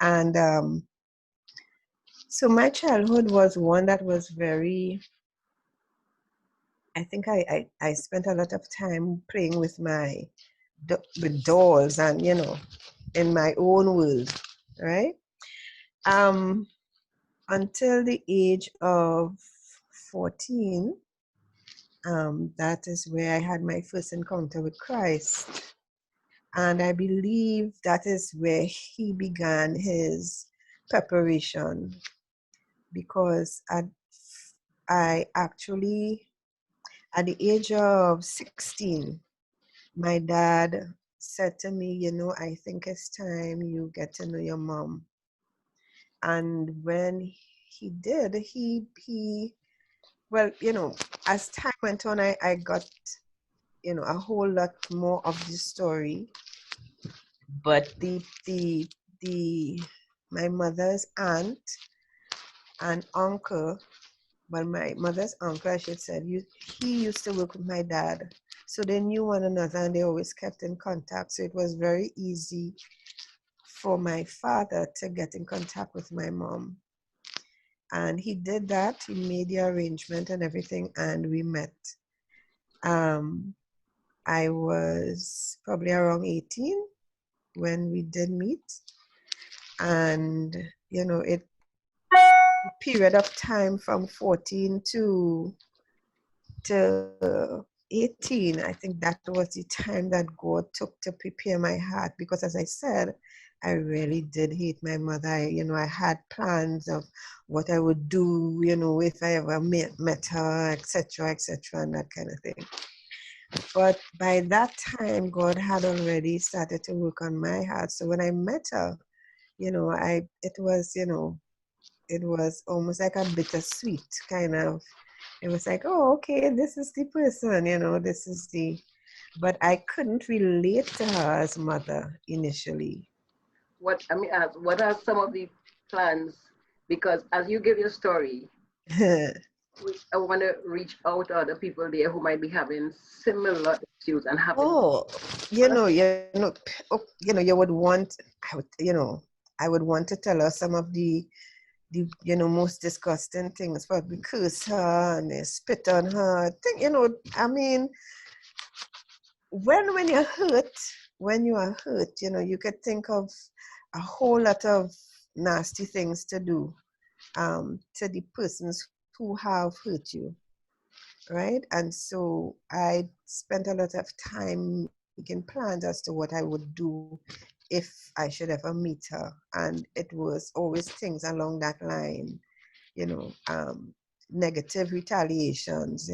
Speaker 6: And so my childhood was one that was very, I think I spent a lot of time playing with with dolls and, in my own world, right? Until the age of 14, that is where I had my first encounter with Christ. And I believe that is where he began his preparation, because I actually, at the age of 16, my dad said to me, I think it's time you get to know your mom. And when he did, well, as time went on, I got, a whole lot more of the story. But my mother's aunt and uncle, well, my mother's uncle, I should say, he used to work with my dad So they knew one another and they always kept in contact. So it was very easy for my father to get in contact with my mom. And he did that. He made the arrangement and everything, and we met. I was probably around 18 when we did meet. And, you know, it period of time from 14 to 18, I think that was the time that God took to prepare my heart, because as I said, I really did hate my mother. I had plans of what I would do, if I ever met her, etc., and that kind of thing. But by that time, God had already started to work on my heart. So when I met her, it was almost like a bittersweet kind of. It was like, oh, okay, this is the person, but I couldn't relate to her as mother initially.
Speaker 2: What are some of the plans? Because as you give your story, I want to reach out to other people there who might be having similar issues and having.
Speaker 6: Oh, you would want, I would want to tell her some of the most disgusting things, but we curse her and they spit on her. When you're hurt, you could think of a whole lot of nasty things to do to the persons who have hurt you, right? And so I spent a lot of time making plans as to what I would do if I should ever meet her. And it was always things along that line, negative retaliations,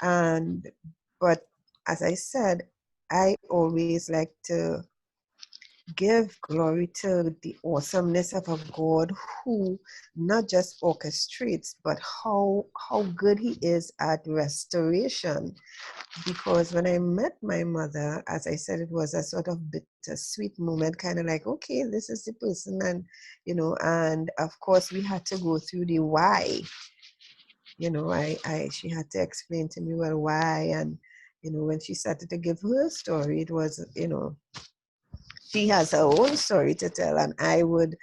Speaker 6: but as I said, I always like to give glory to the awesomeness of a God who not just orchestrates, but how good he is at restoration. Because when I met my mother, as I said, it was a sort of bittersweet moment, kind of like, okay, this is the person. And, and of course we had to go through the why. She had to explain to me, well, why. And, when she started to give her story, it was, she has her own story to tell. And I would,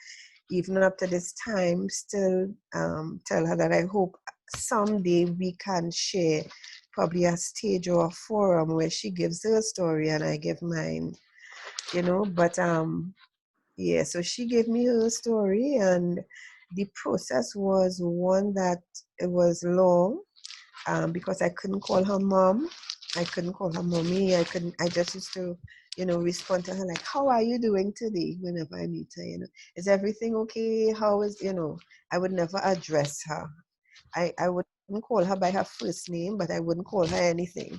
Speaker 6: even up to this time, still tell her that I hope someday we can share probably a stage or a forum where she gives her story and I give mine, but yeah, so she gave me her story, and the process was one that it was long, because I couldn't call her mom. I couldn't call her mommy. I just used to, respond to her like, how are you doing today? Whenever I meet her, is everything okay? How is, I would never address her. I wouldn't call her by her first name, but I wouldn't call her anything.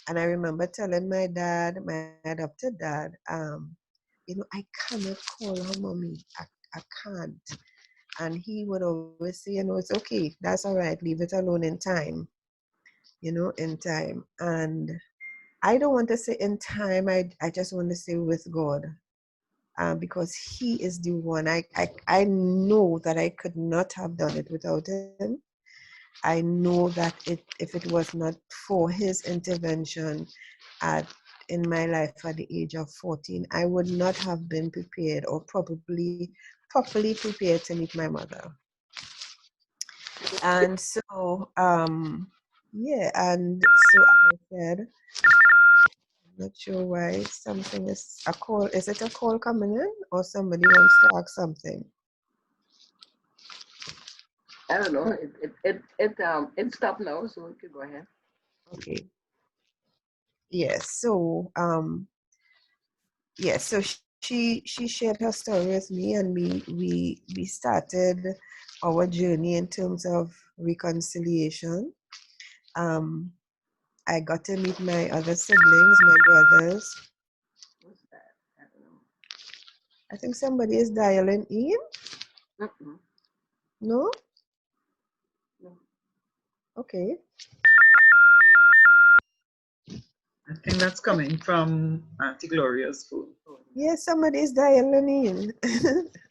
Speaker 6: And I remember telling my dad, my adopted dad, I cannot call her mommy. I can't. And he would always say, it's okay. That's all right. Leave it alone in time. In time. And I don't want to say in time. I just want to say with God. Because he is the one. I know that I could not have done it without him. I know that if it was not for his intervention in my life at the age of 14, I would not have been prepared or probably properly prepared to meet my mother. And so, yeah, and so as I said, I'm not sure why something is a call. Is it a call coming in or somebody wants to ask something?
Speaker 2: I don't know. It stopped now, so we could go ahead.
Speaker 6: Okay. Yes. So so she shared her story with me, and we started our journey in terms of reconciliation. I got to meet my other siblings, my brothers.
Speaker 2: What's that? I don't know.
Speaker 6: I think somebody is dialing in.
Speaker 2: Mm-mm.
Speaker 6: No?
Speaker 2: No.
Speaker 6: Okay.
Speaker 7: I think that's coming from Auntie Gloria's phone.
Speaker 6: Yes, somebody is dialing in.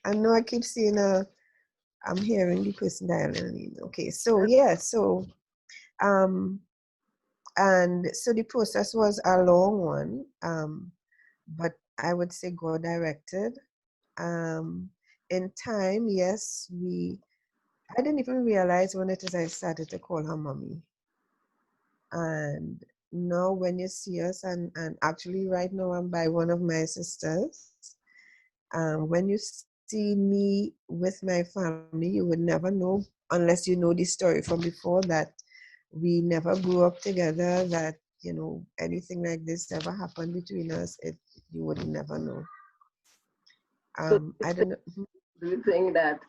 Speaker 6: I know I keep seeing I'm hearing the person dialing in. Okay, so yeah, so And so the process was a long one, but I would say God directed. In time, yes, I didn't even realize when it is I started to call her mommy. And now when you see us, and actually right now I'm by one of my sisters, when you see me with my family, you would never know, unless you know the story from before, that we never grew up together, that, you know, anything like this ever happened between us, you would never know.
Speaker 2: So
Speaker 6: I don't know.
Speaker 2: do you think that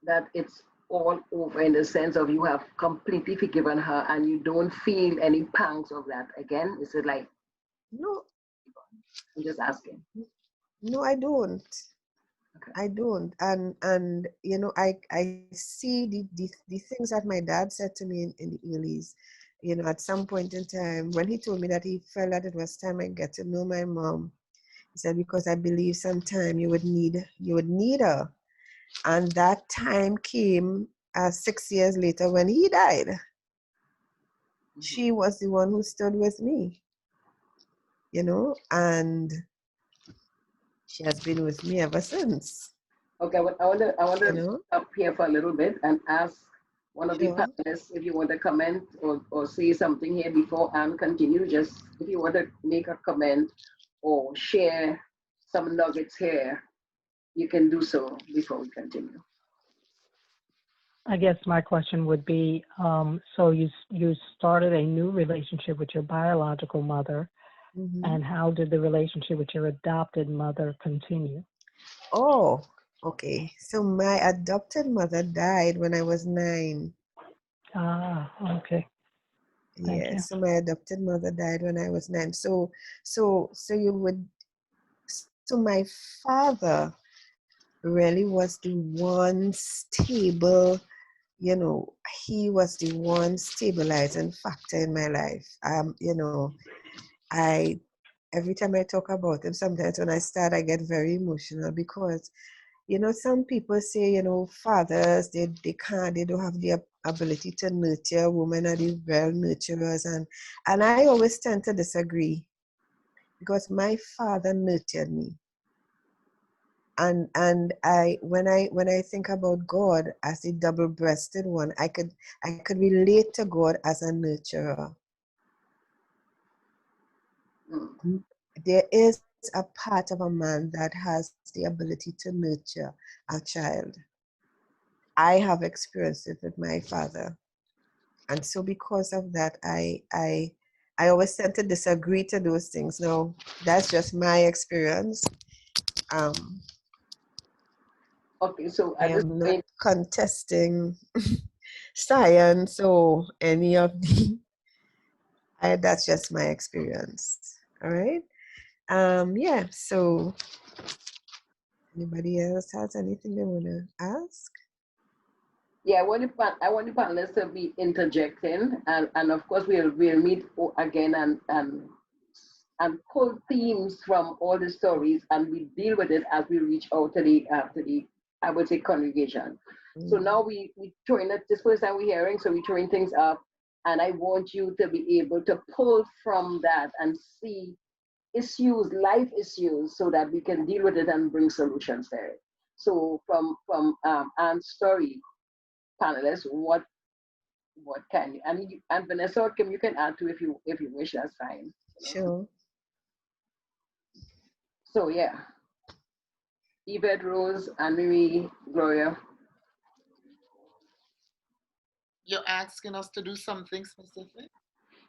Speaker 2: that it's all over in the sense of you have completely forgiven her and you don't feel any pangs of that again? Is it like,
Speaker 6: No,
Speaker 2: I'm just asking.
Speaker 6: no, I don't.
Speaker 2: Okay.
Speaker 6: I don't. And you know, I see the things that my dad said to me in the earlys, you know, at some point in time when he told me that he felt that it was time I get to know my mom. He said, because I believe sometime you would need her. And that time came 6 years later when he died. She was the one who stood with me, you know, and she has been with me ever since.
Speaker 2: Okay, well, I want
Speaker 6: You
Speaker 2: to
Speaker 6: know,
Speaker 2: stop here for a little bit and ask one of the
Speaker 6: sure.
Speaker 2: panelists if you want to comment or say something here before Anne continue. Just if you want to make a comment or share some nuggets here, you can do so before we continue.
Speaker 1: I guess my question would be, so you started a new relationship with your biological mother,
Speaker 6: Mm-hmm.
Speaker 1: and how did the relationship with your adopted mother continue?
Speaker 6: Oh, okay. So my adopted mother died when I was 9.
Speaker 1: Ah, okay. Thank
Speaker 6: Yeah,
Speaker 1: you.
Speaker 6: so my adopted mother died when I was 9. So my father really was the one stable, you know, he was the one stabilizing factor in my life. You know, every time I talk about him, sometimes when I start, I get very emotional because, you know, some people say, you know, fathers, they don't have the ability to nurture. Women are the real nurturers. And I always tend to disagree because my father nurtured me. And when I think about God as the double-breasted one, I could relate to God as a nurturer. There is a part of a man that has the ability to nurture a child. I have experienced it with my father. And so because of that, I always tend to disagree to those things. Now, that's just my experience.
Speaker 2: Okay, so
Speaker 6: I
Speaker 2: at this
Speaker 6: am not
Speaker 2: point,
Speaker 6: contesting science or any of the, that's just my experience. All right. Yeah, so anybody else has anything they want to ask?
Speaker 2: yeah, I want the panelists to be interjecting, and of course we'll meet again and pull themes from all the stories, and we deal with it as we reach out to the I would say congregation. So now we throwing it this first time we're hearing, so we're throwing things up, and I want you to be able to pull from that and see issues, life issues, so that we can deal with it and bring solutions there. So from Anne's story, panelists, what can you, and Vanessa or Kim, you can add to if you wish, that's fine.
Speaker 6: Sure.
Speaker 2: So yeah, Yvette, Rose, Anne-Marie, Gloria.
Speaker 4: You're asking us to do something specific?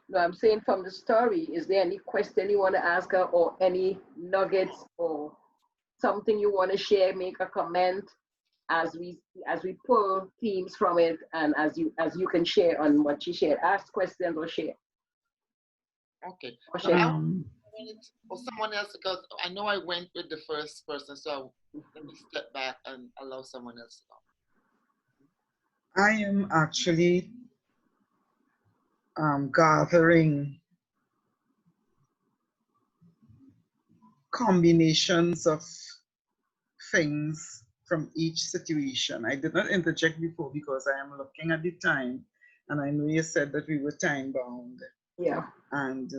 Speaker 2: No, I'm saying from the story, is there any question you want to ask her or any nuggets or something you want to share, make a comment as we pull themes from it, and as you can share on what she shared, ask questions or share.
Speaker 4: Okay.
Speaker 2: Or
Speaker 4: So
Speaker 2: share.
Speaker 4: or someone else, because I know I went with the first person, so let me step back and allow someone else to go.
Speaker 7: I am actually gathering combinations of things from each situation. I did not interject before because I am looking at the time, and I know you said that we were time bound.
Speaker 2: Yeah.
Speaker 7: And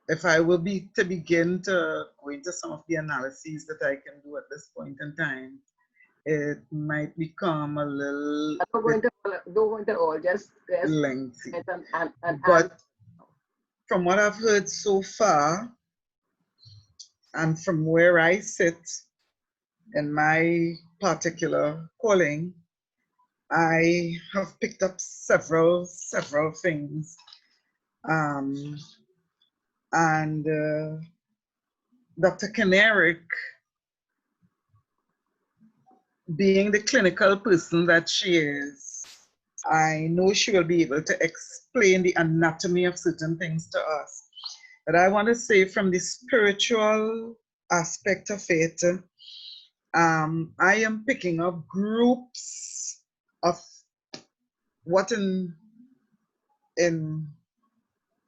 Speaker 7: if I will be to begin to go into some of the analyses that I can do at this point in time, it might become a little
Speaker 2: Don't go
Speaker 7: bit
Speaker 2: into don't go into all. Just
Speaker 7: lengthy.
Speaker 2: and
Speaker 7: But from what I've heard so far, and from where I sit in my particular calling, I have picked up several things. And Dr. Kenerick, being the clinical person that she is, I know she will be able to explain the anatomy of certain things to us. But I want to say from the spiritual aspect of it, I am picking up groups of what in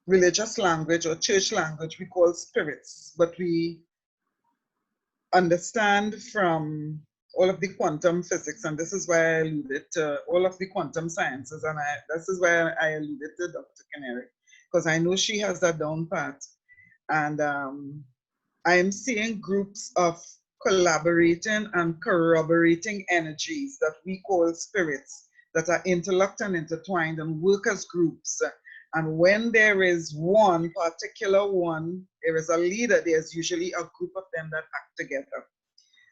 Speaker 7: religious language or church language we call spirits, but we understand from all of the quantum physics, and this is why I alluded to all of the quantum sciences, and this is why I alluded to Dr. Kenerick, because I know she has that down pat. And I am seeing groups of collaborating and corroborating energies that we call spirits that are interlocked and intertwined and work as groups. And when there is one particular one, there is a leader, there's usually a group of them that act together.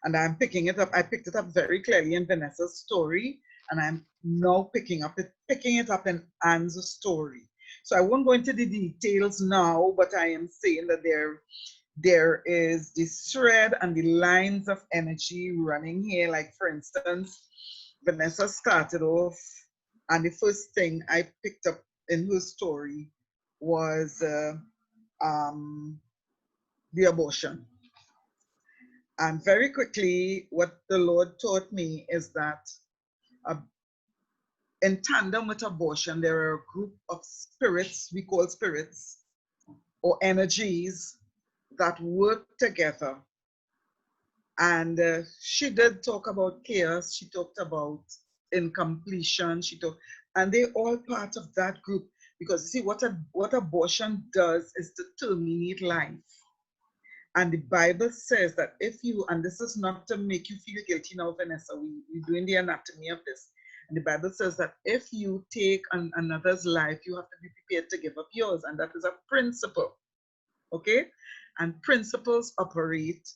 Speaker 7: And I'm picking it up. I picked it up very clearly in Vanessa's story, and I'm now picking it up in Anne's story. So I won't go into the details now, but I am saying that there is this thread and the lines of energy running here. Like, for instance, Vanessa started off, and the first thing I picked up in her story was the abortion. And very quickly, what the Lord taught me is that in tandem with abortion, there are a group of spirits, we call spirits, or energies that work together. And she did talk about chaos, she talked about incompletion, and they're all part of that group. Because you see, what abortion does is to terminate life. And the Bible says that if you, and this is not to make you feel guilty now, Vanessa, we're doing the anatomy of this. And the Bible says that if you take another's life, you have to be prepared to give up yours. And that is a principle, okay? And principles operate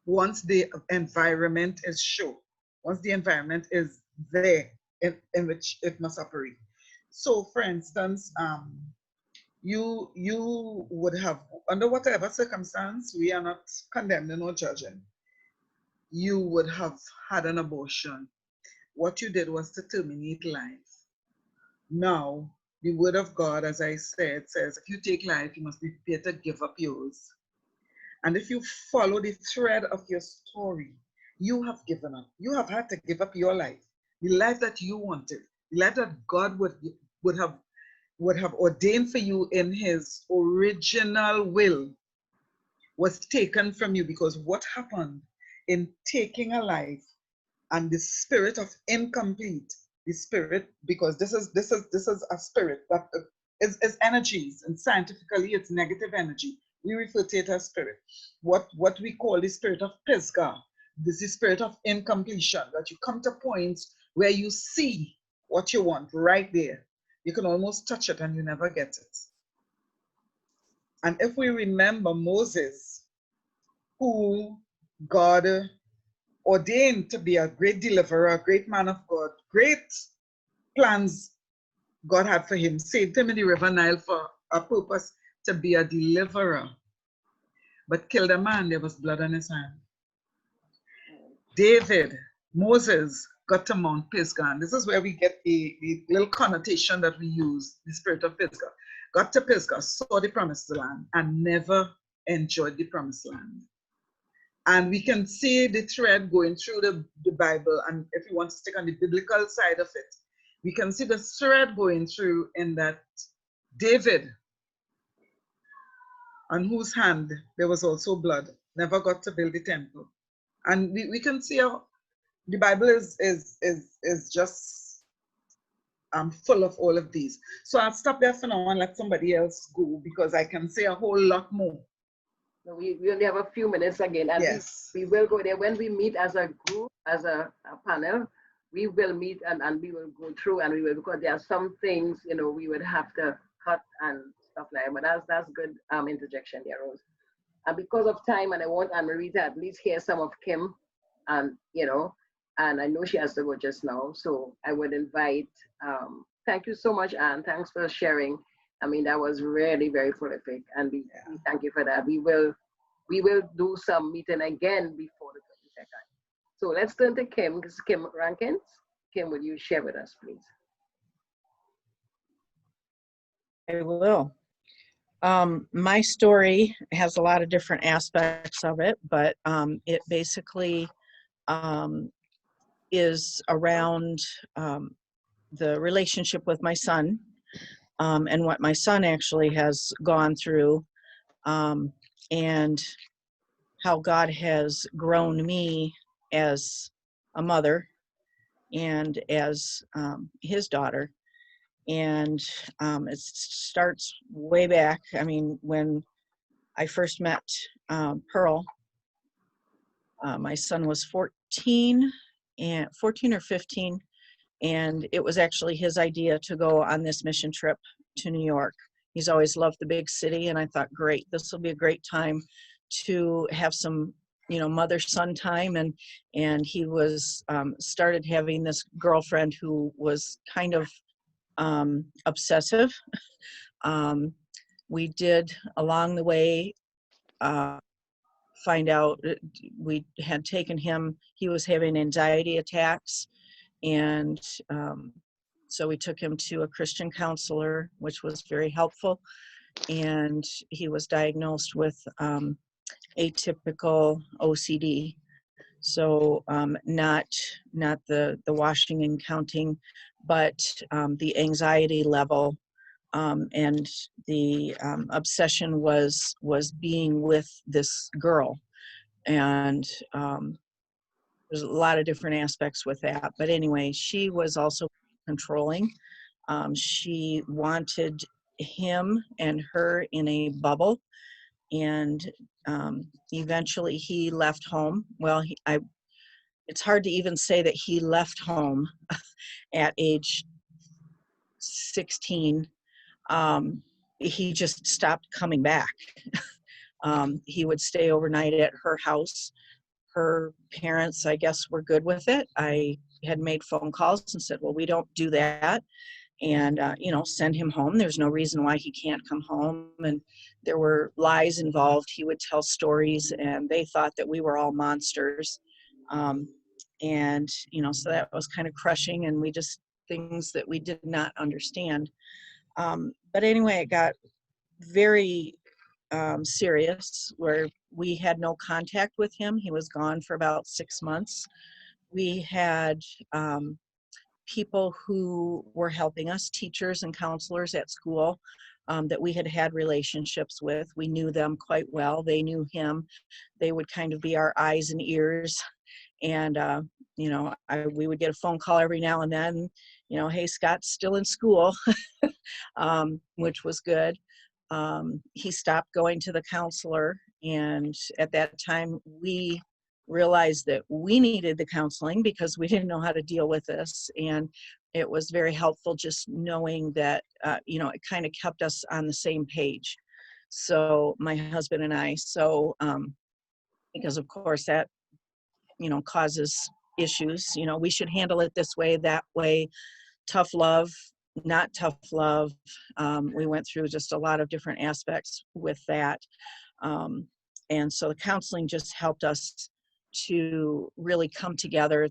Speaker 7: once the environment is sure, once the environment is there in which it must operate. So for instance, you would have, under whatever circumstance, we are not condemning or judging, you would have had an abortion. What you did was to terminate life. Now, the word of God, as I said, says, if you take life, you must be prepared to give up yours. And if you follow the thread of your story, you have given up. You have had to give up your life, the life that you wanted, the life that God would have ordained for you in his original will was taken from you. Because what happened in taking a life and the spirit of incomplete, the spirit, because this is a spirit that is energies, and scientifically it's negative energy. We refer to it as spirit. What we call the spirit of Pisgah, this is the spirit of incompletion, that you come to points where you see what you want right there. You can almost touch it and you never get it. And if we remember Moses, who God ordained to be a great deliverer, a great man of God, great plans God had for him, saved him in the river Nile for a purpose to be a deliverer, but killed a man, there was blood on his hand. Moses got to Mount Pisgah. And this is where we get the little connotation that we use, the spirit of Pisgah. Got to Pisgah, saw the promised land, and never enjoyed the promised land. And we can see the thread going through the Bible. And if you want to stick on the biblical side of it, we can see the thread going through in that David, on whose hand there was also blood, never got to build the temple. And we can see how the Bible is just full of all of these. So I'll stop there for now and let somebody else go because I can say a whole lot more.
Speaker 2: So we only have a few minutes again, and
Speaker 7: Yes.
Speaker 2: we will go there. When we meet as a group, as a panel, we will meet and we will go through, and we will, because there are some things, you know, we would have to cut and stuff like that. But that's good interjection there, Rose. And because of time, and I want Anne-Marie to at least hear some of Kim, and you know, and I know she has to go just now, so I would invite. Thank you so much, Anne. Thanks for sharing. I mean, that was really very prolific, and we thank you for that. We will do some meeting again before the 22nd. So let's turn to Kim. This is Kim Rankins. Kim, will you share with us, please?
Speaker 8: I will. My story has a lot of different aspects of it, but it basically is around the relationship with my son and what my son actually has gone through, and how God has grown me as a mother and as his daughter. And it starts way back. I mean, when I first met Pearl, my son was 14 or 15, and it was actually his idea to go on this mission trip to New York. He's always loved the big city, and I thought, great, this will be a great time to have some, you know, mother-son time. And he was started having this girlfriend who was kind of obsessive. We did along the way find out we had taken him, he was having anxiety attacks, and so we took him to a Christian counselor, which was very helpful, and he was diagnosed with atypical OCD. So not the washing and counting, but the anxiety level and the obsession was being with this girl. And there's a lot of different aspects with that. But anyway, she was also controlling. She wanted him and her in a bubble. And eventually he left home. Well, it's hard to even say that he left home at age 16. He just stopped coming back. He would stay overnight at her house. Her parents, I guess, were good with it. I had made phone calls and said, well, we don't do that. And, you know, send him home. There's no reason why he can't come home. And there were lies involved. He would tell stories, and they thought that we were all monsters. And, you know, so that was kind of crushing, and we just, things that we did not understand. But anyway, it got very serious, where we had no contact with him. He was gone for about 6 months. We had people who were helping us, teachers and counselors at school, that we had relationships with. We knew them quite well. They knew him. They would kind of be our eyes and ears. And, you know, we would get a phone call every now and then, you know, hey, Scott's still in school, which was good. He stopped going to the counselor. And at that time, we realized that we needed the counseling because we didn't know how to deal with this. And it was very helpful just knowing that, you know, it kind of kept us on the same page. So my husband and I, because of course that, you know, causes issues. You know, we should handle it this way, that way, tough love, not tough love. We went through just a lot of different aspects with that. And so the counseling just helped us to really come together.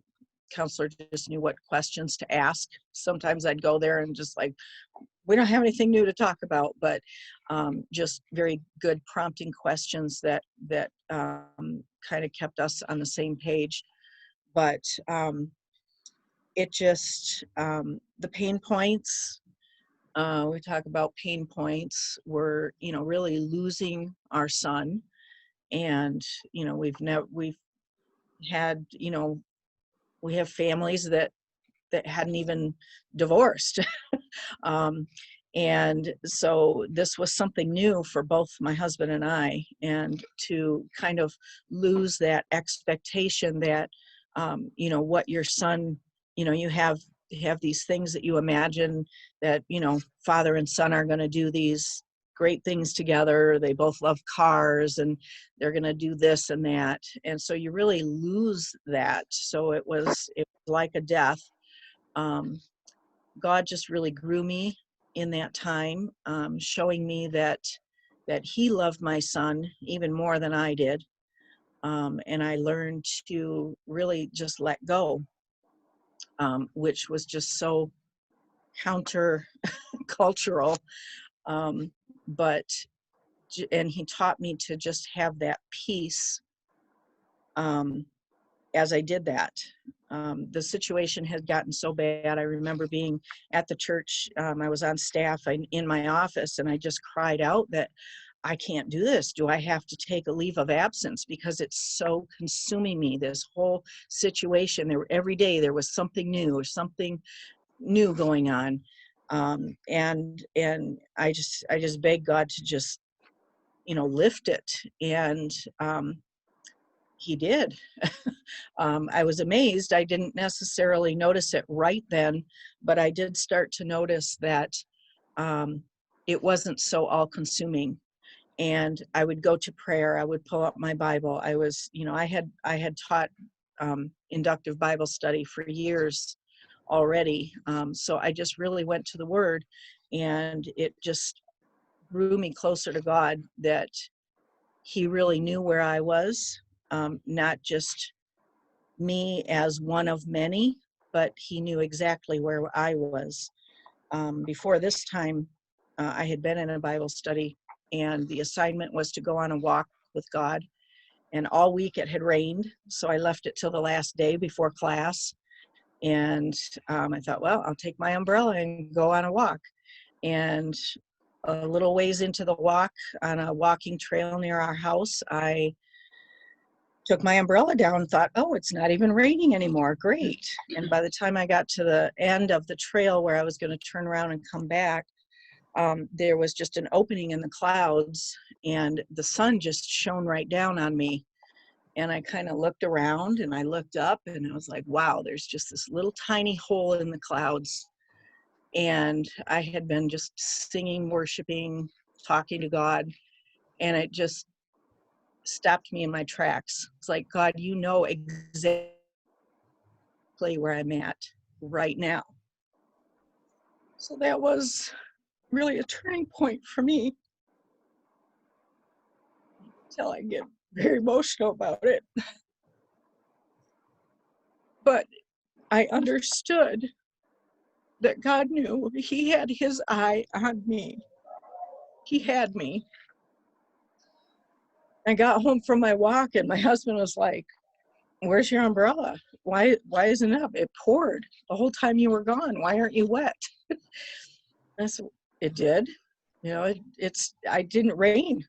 Speaker 8: Counselor just knew what questions to ask. Sometimes I'd go there and just like, we don't have anything new to talk about, but just very good prompting questions that kind of kept us on the same page. But it just, the pain points, we talk about pain points, were, you know, really losing our son. And, you know, we've had, you know, we have families that that hadn't even divorced. And so this was something new for both my husband and I, and to kind of lose that expectation that, you know, what your son, you know, you have these things that you imagine that, you know, father and son are going to do these great things together. They both love cars and they're going to do this and that. And so you really lose that. So it was like a death. God just really grew me in that time, showing me that he loved my son even more than I did. And I learned to really just let go, which was just so counter cultural. And he taught me to just have that peace as I did that. The situation had gotten so bad. I remember being at the church. I was on staff in my office, and I just cried out that I can't do this. Do I have to take a leave of absence? Because it's so consuming me, this whole situation. Every day there was something new or something new going on. And I just begged God to just, you know, lift it. And he did. I was amazed. I didn't necessarily notice it right then, but I did start to notice that it wasn't so all-consuming. And I would go to prayer. I would pull up my Bible. I was, you know, I had taught inductive Bible study for years already. So I just really went to the Word, and it just drew me closer to God, that he really knew where I was. Not just me as one of many, but he knew exactly where I was. Before this time, I had been in a Bible study, and the assignment was to go on a walk with God. And all week it had rained, so I left it till the last day before class. And I thought, well, I'll take my umbrella and go on a walk. And a little ways into the walk, on a walking trail near our house, I took my umbrella down and thought, oh, it's not even raining anymore. Great. And by the time I got to the end of the trail where I was going to turn around and come back, there was just an opening in the clouds, and the sun just shone right down on me. And I kind of looked around and I looked up, and I was like, wow, there's just this little tiny hole in the clouds. And I had been just singing, worshiping, talking to God, and it just stopped me in my tracks. It's like, God, you know exactly where I'm at right now. So that was really a turning point for me, until I get very emotional about it. But I understood that God knew. He had his eye on me. He had me. I got home from my walk, and my husband was like, where's your umbrella? Why isn't it up? It poured the whole time you were gone. Why aren't you wet? I said, it did. You know, I didn't rain.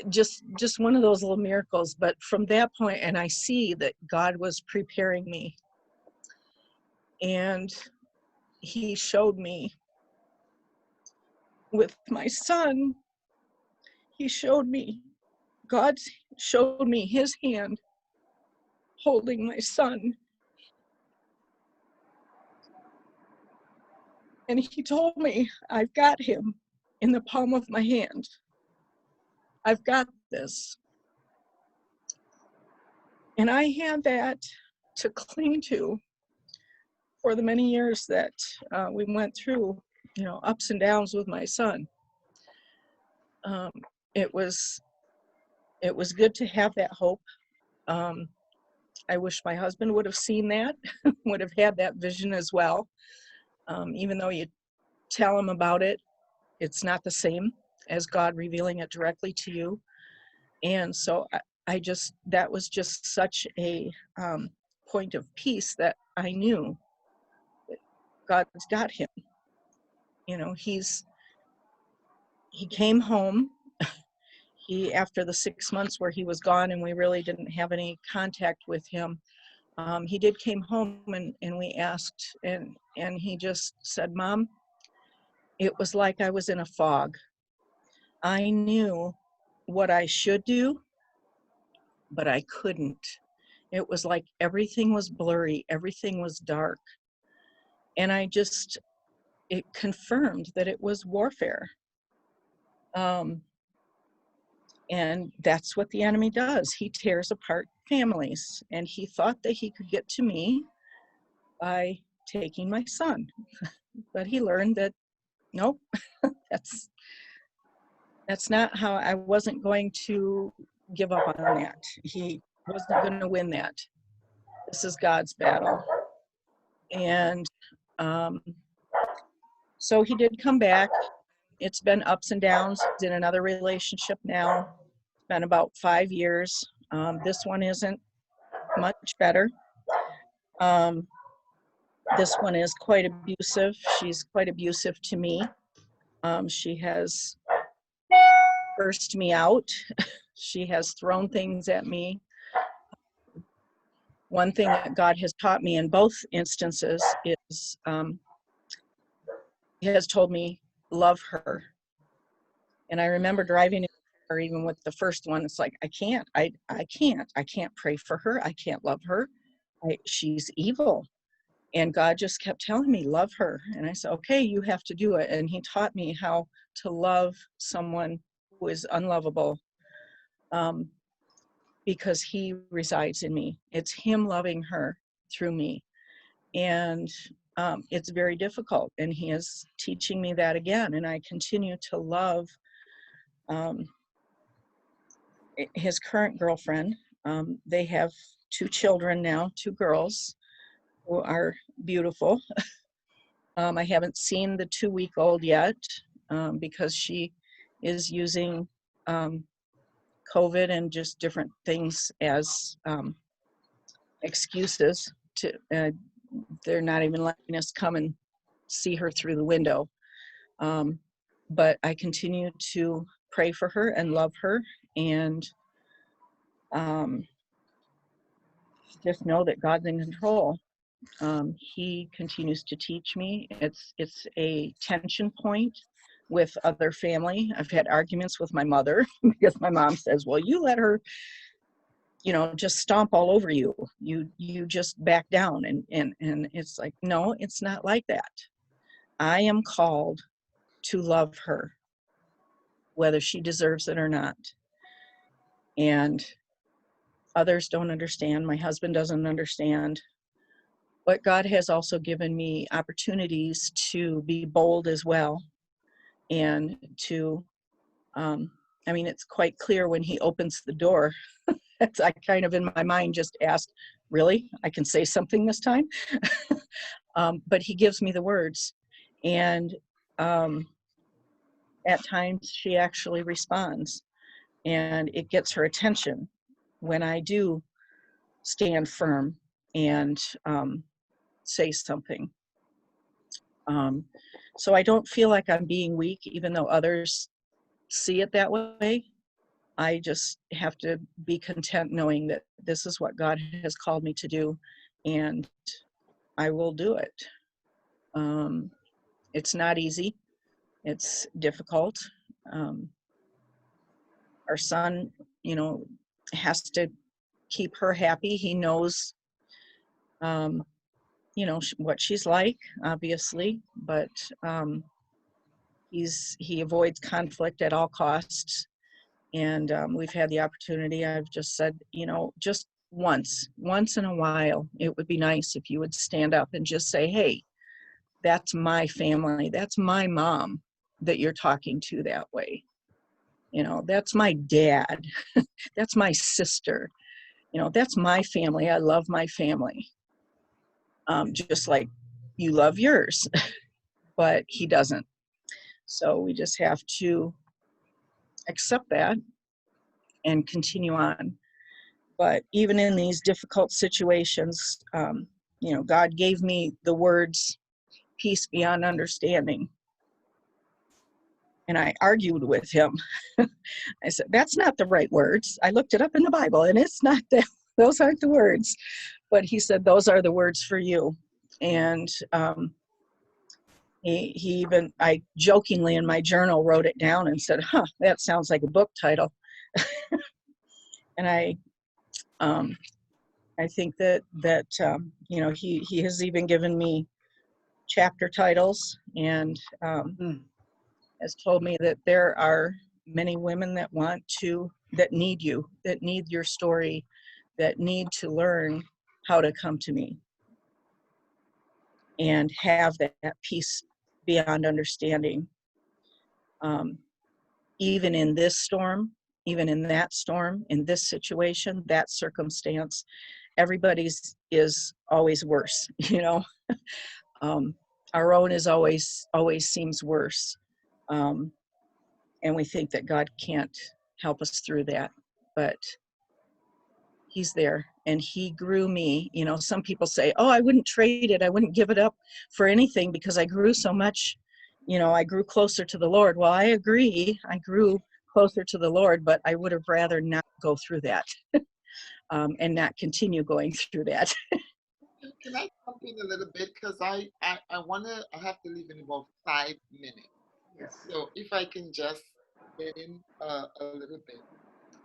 Speaker 8: Just one of those little miracles. But from that point, and I see that God was preparing me. And he showed me with my son, God showed me his hand holding my son. And he told me, I've got him in the palm of my hand. I've got this. And I had that to cling to for the many years that we went through, you know, ups and downs with my son. It was good to have that hope. I wish my husband would have seen that, would have had that vision as well. Even though you tell him about it, it's not the same as God revealing it directly to you. And so that was just such a point of peace, that I knew that God's got him. You know, he came home. After the 6 months where he was gone and we really didn't have any contact with him, he did came home and we asked, and he just said, Mom, it was like I was in a fog. I knew what I should do, but I couldn't. It was like everything was blurry, everything was dark. And it confirmed that it was warfare. And that's what the enemy does. He tears apart families. And he thought that he could get to me by taking my son. But he learned that, nope, that's not how. I wasn't going to give up on that. He wasn't going to win that. This is God's battle. And so he did come back. It's been ups and downs. He's in another relationship now. It's been about 5 years. This one isn't much better. This one is quite abusive. She's quite abusive to me. She has cursed me out. She has thrown things at me. One thing that God has taught me in both instances is He has told me, love her. And I remember driving in her, even with the first one, it's like, I can't pray for her. I can't love her. She's evil. And God just kept telling me, love her. And I said, okay, you have to do it. And he taught me how to love someone who is unlovable, because he resides in me. It's him loving her through me. And it's very difficult. And he is teaching me that again. And I continue to love his current girlfriend. They have 2 children now, 2 girls who are beautiful. I haven't seen the 2-week-old yet because she is using COVID and just different things as excuses to, they're not even letting us come and see her through the window. But I continue to pray for her and love her, and just know that God's in control. He continues to teach me. It's a tension point with other family. I've had arguments with my mother because my mom says, well, you let her, just stomp all over you. You just back down. And it's like, no, it's not like that. I am called to love her, whether she deserves it or not. And others don't understand. My husband doesn't understand. But God has also given me opportunities to be bold as well. And to, it's quite clear when he opens the door. I kind of in my mind just asked, really? I can say something this time? But he gives me the words. And at times she actually responds. And it gets her attention when I do stand firm and say something. So I don't feel like I'm being weak, even though others see it that way. I just have to be content knowing that this is what God has called me to do, and I will do it. It's not easy. It's difficult. Our son, has to keep her happy. He knows, what she's like, obviously, but he avoids conflict at all costs. And we've had the opportunity. I've just said, just once in a while, it would be nice if you would stand up and just say, hey, that's my family. That's my mom that you're talking to that way. That's my dad. That's my sister. That's my family. I love my family. Just like you love yours, but he doesn't. So we just have to accept that and continue on. But even in these difficult situations, God gave me the words, peace beyond understanding. And I argued with him. I said, that's not the right words. I looked it up in the Bible and it's not that, those aren't the words. but he said, those are the words for you. And he even, I jokingly in my journal wrote it down and said, that sounds like a book title. And I think that you know, he has even given me chapter titles, and has told me that there are many women that need you, that need your story, that need to learn how to come to me and have that peace beyond understanding. Even in this storm, even in that storm, in this situation, that circumstance, everybody's is always worse, you know. Our own is always seems worse. And we think that God can't help us through that, but he's there, and he grew me. You know, some people say, oh, I wouldn't trade it, I wouldn't give it up for anything because I grew so much, you know, I grew closer to the Lord. Well, I agree, I grew closer to the Lord, but I would have rather not go through that and not continue going through that.
Speaker 4: Can I jump in a little bit? Because I have to leave in about 5 minutes.
Speaker 2: Yes.
Speaker 4: So if I can just get in a little bit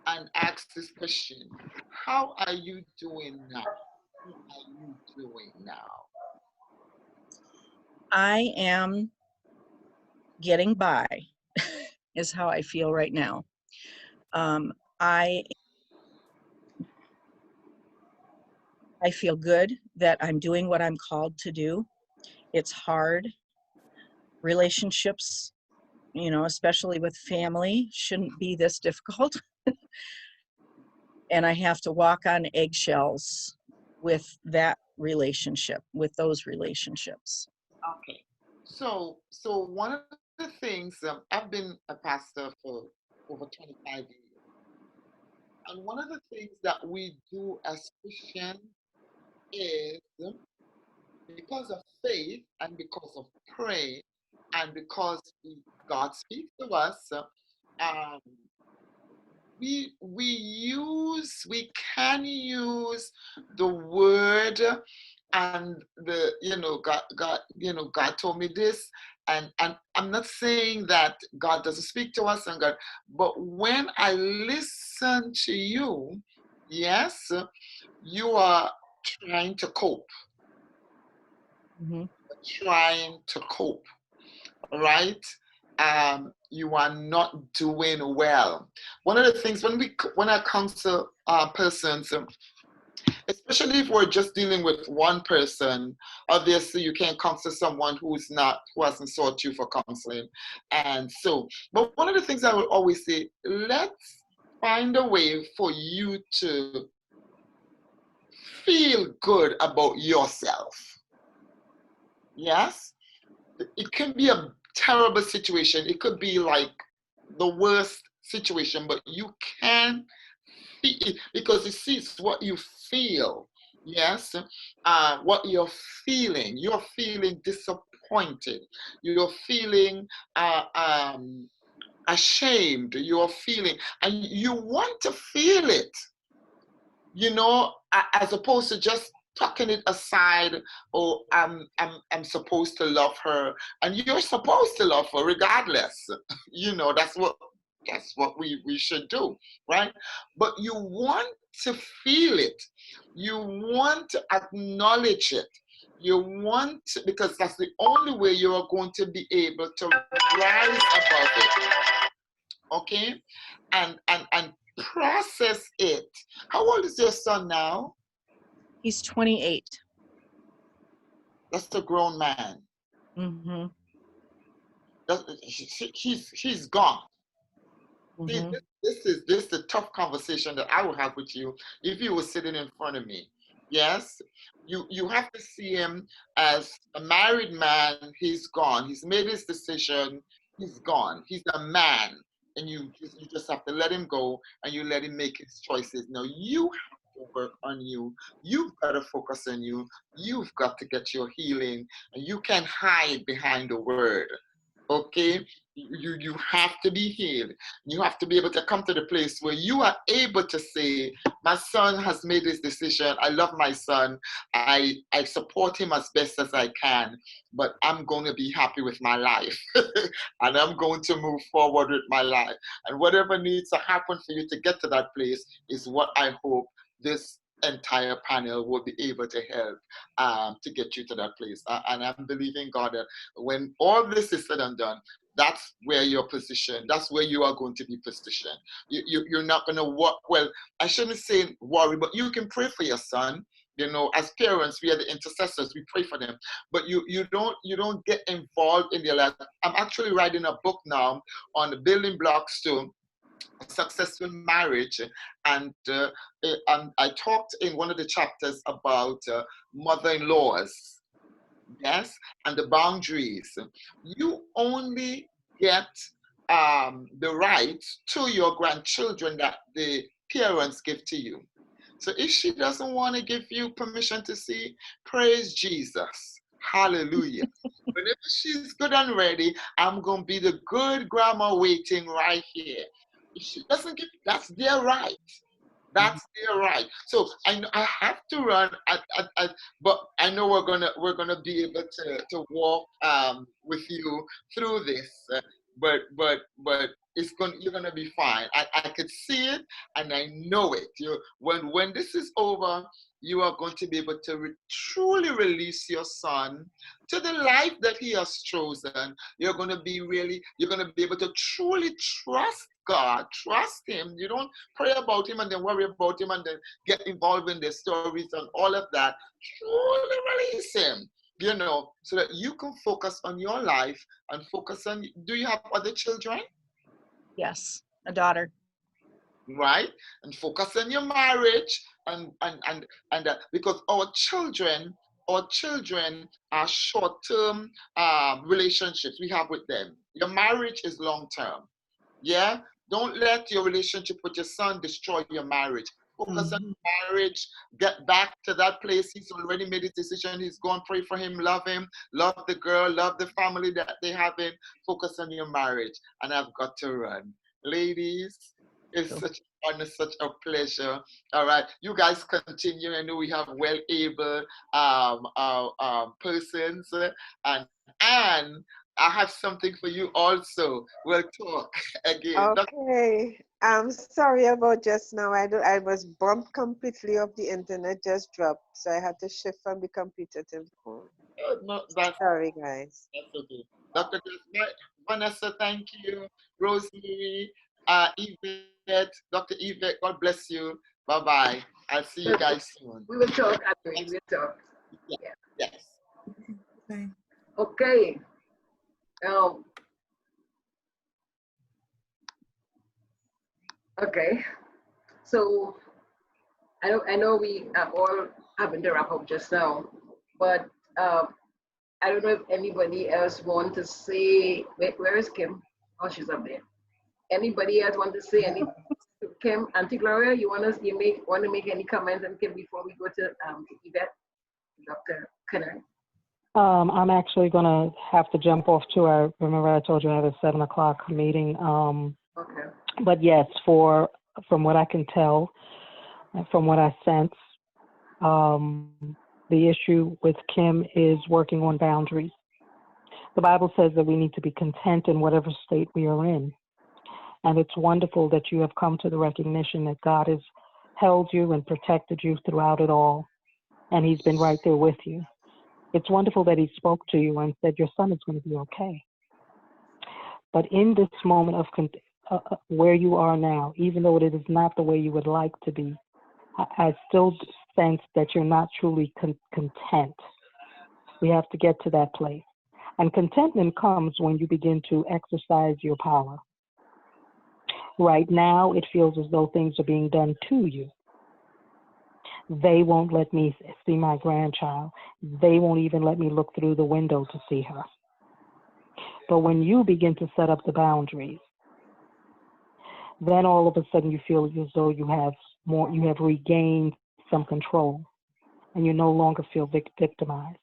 Speaker 4: and ask this question: how are you doing now? How are you doing now?
Speaker 8: I am getting by, is how I feel right now. I feel good that I'm doing what I'm called to do. It's hard. Relationships, you know, especially with family, shouldn't be this difficult. And I have to walk on eggshells with that relationship, with those relationships.
Speaker 4: Okay. So one of the things, I've been a pastor for over 25 years. And one of the things that we do as Christians is, because of faith and because of prayer and because God speaks to us, we can use the word, and God told me this, and I'm not saying that God doesn't speak to us, but when I listen to you, yes, you are trying to cope.
Speaker 8: Mm-hmm.
Speaker 4: Trying to cope, right? You are not doing well. One of the things when I counsel persons, especially if we're just dealing with one person, obviously you can't counsel someone who hasn't sought you for counseling. And so, but one of the things I will always say, let's find a way for you to feel good about yourself. Yes? It can be a terrible situation. It could be like the worst situation, but you can feel it, because it's what you feel. Yes, what you're feeling. You're feeling disappointed. You're feeling ashamed. You're feeling, and you want to feel it. You know, as opposed to just tucking it aside. Oh, I'm supposed to love her, and you're supposed to love her regardless. You know, that's what we should do, right? But you want to feel it. You want to acknowledge it. You want to, because that's the only way you are going to be able to rise above it. Okay, and process it. How old is your son now?
Speaker 8: He's 28.
Speaker 4: That's a grown man.
Speaker 8: Mm-hmm.
Speaker 4: He's gone.
Speaker 8: Mm-hmm.
Speaker 4: See, this is the tough conversation that I would have with you if you were sitting in front of me. Yes, you have to see him as a married man. He's gone. He's made his decision. He's gone. He's a man, and you just have to let him go, and you let him make his choices. Now you have to work on you. You've got to focus on you. You've got to get your healing, and you can't hide behind the word. Okay, you have to be healed. You have to be able to come to the place where you are able to say, my son has made this decision. I love my son. I support him as best as I can, but I'm going to be happy with my life. And I'm going to move forward with my life. And whatever needs to happen for you to get to that place is what I hope this entire panel will be able to help to get you to that place. And I'm believing God that when all this is said and done, that's where you're positioned. That's where you are going to be positioned. You're not going to work. Well, I shouldn't say worry, but you can pray for your son. You know, as parents, we are the intercessors. We pray for them, but you don't get involved in their life. I'm actually writing a book now on the building blocks to a successful marriage, and I talked in one of the chapters about mother-in-laws. Yes, and the boundaries. You only get the right to your grandchildren that the parents give to you. So if she doesn't want to give you permission to see, praise Jesus. Hallelujah. Whenever she's good and ready, I'm going to be the good grandma waiting right here. If she doesn't give, that's their right. That's their right. So I know I have to run, but I know we're gonna be able to walk with you through this. But you're gonna be fine. I could see it and I know it. When this is over, you are going to be able to truly release your son to the life that he has chosen. You're going to be able to truly trust God, trust him. You don't pray about him and then worry about him and then get involved in the stories and all of that. Truly release him, so that you can focus on your life and focus on, do you have other children?
Speaker 8: Yes, a daughter.
Speaker 4: Right? And focus on your marriage and because our children are short-term relationships we have with them. Your marriage is long-term. Yeah? Don't let your relationship with your son destroy your marriage. Focus on marriage. Get back to that place. He's already made his decision. He's going to pray for him, love the girl, love the family that they have in. Focus on your marriage. And I've got to run. Ladies, it's such an honor, such a pleasure. All right, you guys continue. I know we have well-able persons, and I have something for you also. We'll talk again.
Speaker 6: Okay. I'm sorry about just now. I was bumped completely off the internet, just dropped. So I had to shift from the computer to the phone.
Speaker 4: No,
Speaker 6: Sorry, guys.
Speaker 4: That's okay. Dr. Vanessa, thank you. Rosemary, Yvette, Dr. Yvette, God bless you. Bye-bye. I'll see you guys soon.
Speaker 2: We will talk. We will talk.
Speaker 4: Yeah. Yes.
Speaker 5: Bye.
Speaker 2: Okay. Okay. So I know we are all having to wrap up just now, but I don't know if anybody else want to say. Wait, where is Kim? Oh, she's up there. Anybody else want to say anything? Kim, Auntie Gloria, you want to make any comments, and Kim, before we go to Yvette, Dr. Kennard?
Speaker 1: I'm actually going to have to jump off too. I remember I told you I have a 7 o'clock meeting.
Speaker 2: Okay.
Speaker 1: But yes, from what I can tell, from what I sense, the issue with Kim is working on boundaries. The Bible says that we need to be content in whatever state we are in. And it's wonderful that you have come to the recognition that God has held you and protected you throughout it all. And he's been right there with you. It's wonderful that he spoke to you and said your son is going to be okay. But in this moment of where you are now, even though it is not the way you would like to be, I still sense that you're not truly content. We have to get to that place. And contentment comes when you begin to exercise your power. Right now, it feels as though things are being done to you. They won't let me see my grandchild. They won't even let me look through the window to see her. But when you begin to set up the boundaries, then all of a sudden you feel as though you have regained some control, and you no longer feel victimized.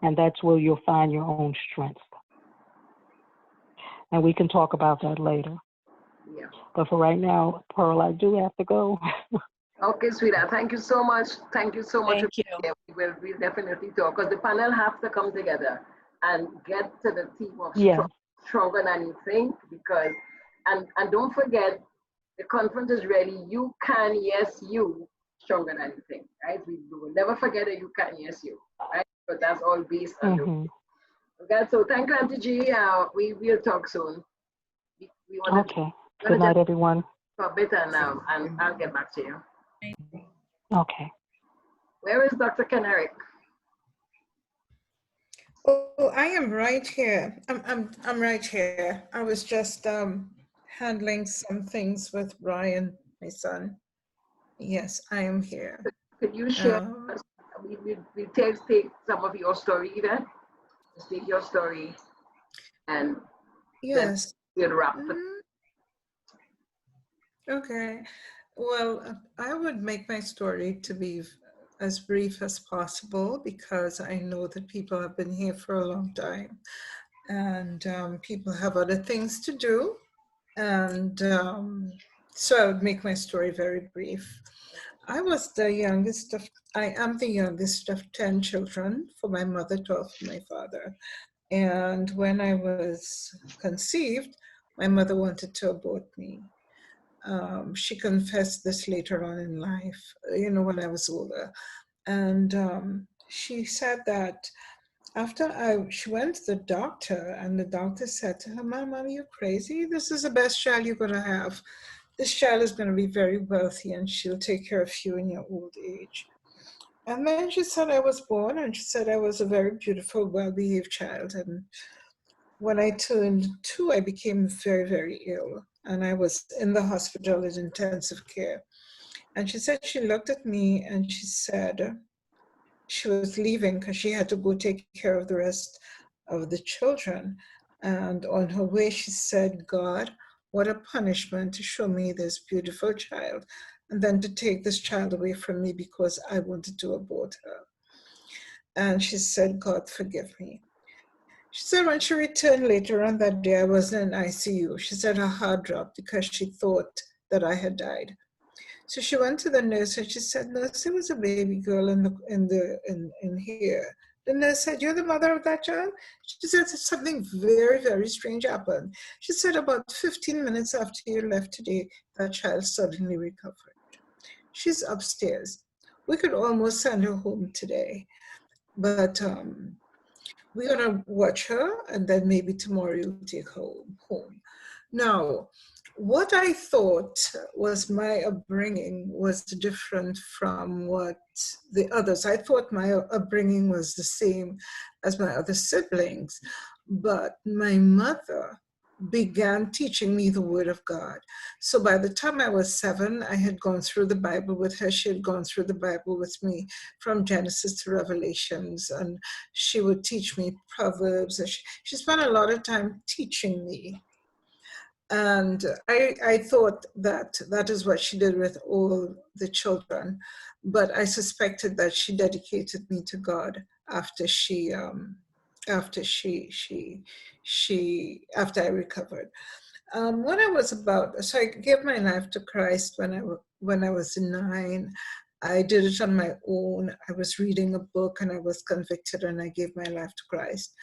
Speaker 1: And that's where you'll find your own strength. And we can talk about that later.
Speaker 2: Yeah.
Speaker 1: But for right now, Pearl, I do have to go.
Speaker 2: Okay, sweetheart. Thank you so much. Thank you so much.
Speaker 8: Thank you.
Speaker 2: Yeah, we'll definitely talk because the panel have to come together and get to the theme of
Speaker 1: Yes.
Speaker 2: stronger than you think. Because and don't forget, the conference is really You Can Yes You Stronger Than You Think. Right? We will never forget a You Can Yes You. Right? But that's all based on
Speaker 1: Mhm.
Speaker 2: okay. So thank you, Auntie G. We will talk soon. We want to
Speaker 1: Okay. Good night, everyone.
Speaker 2: for a bit and I'll get back to you.
Speaker 1: Okay.
Speaker 2: Where is Dr. Kenerick?
Speaker 5: Oh, I am right here. I'm right here. I was just handling some things with Brian, my son. Yes, I am here.
Speaker 2: Could you share?
Speaker 5: Um,
Speaker 2: We take some of your story then. Just take your story and
Speaker 5: yes.
Speaker 2: we'll wrap it.
Speaker 5: Mhm. Okay. Well, I would make my story to be as brief as possible because I know that people have been here for a long time and people have other things to do. And so I would make my story very brief. I am the youngest of 10 children for my mother, 12 for my father. And when I was conceived, my mother wanted to abort me. She confessed this later on in life, when I was older. And she said that she went to the doctor, and the doctor said to her, Mom, you're crazy. This is the best child you're going to have. This child is going to be very wealthy, and she'll take care of you in your old age. And then she said I was born, and she said I was a very beautiful, well-behaved child. And when I turned 2, I became very, very ill. And I was in the hospital in intensive care. And she said she looked at me and she said she was leaving because she had to go take care of the rest of the children. And on her way, she said, God, what a punishment to show me this beautiful child and then to take this child away from me because I wanted to abort her. And she said, God, forgive me. She said when she returned later on that day, I was in ICU. She said her heart dropped because she thought that I had died. So she went to the nurse and she said, Nurse, there was a baby girl in here. The nurse said, You're the mother of that child? She said, something very, very strange happened. She said, about 15 minutes after you left today, that child suddenly recovered. She's upstairs. We could almost send her home today, but we're gonna watch her and then maybe tomorrow you'll take her home. Now, what I thought was my upbringing was different from what the others. I thought my upbringing was the same as my other siblings, but my mother began teaching me the Word of God. So by the time I was 7, I had gone through the Bible with her. She had gone through the Bible with me from Genesis to Revelations, and she would teach me Proverbs. And she spent a lot of time teaching me. And I thought that is what she did with all the children, but I suspected that she dedicated me to God after I recovered. When I was so I gave my life to Christ when I was 9. I did it on my own. I was reading a book and I was convicted and I gave my life to Christ.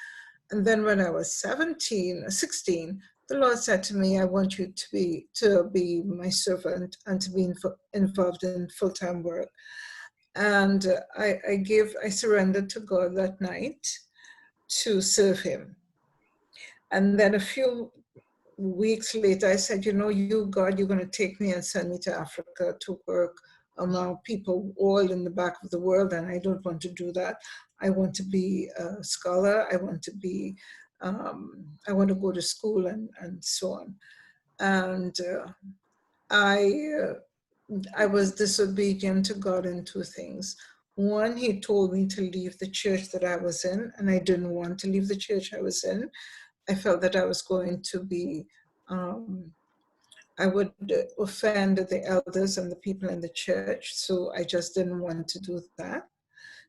Speaker 5: And then when I was 16, the Lord said to me, I want you to be my servant and to be involved in full-time work. And I surrendered to God that night to serve him. And then a few weeks later, I said, God, you're going to take me and send me to Africa to work among people all in the back of the world, and I don't want to do that. I want to be a scholar. I want to go to school and so on. And I was disobedient to God in 2 things. One, he told me to leave the church that I was in, and I didn't want to leave the church I was in. I felt that I was going to be, I would offend the elders and the people in the church, so I just didn't want to do that.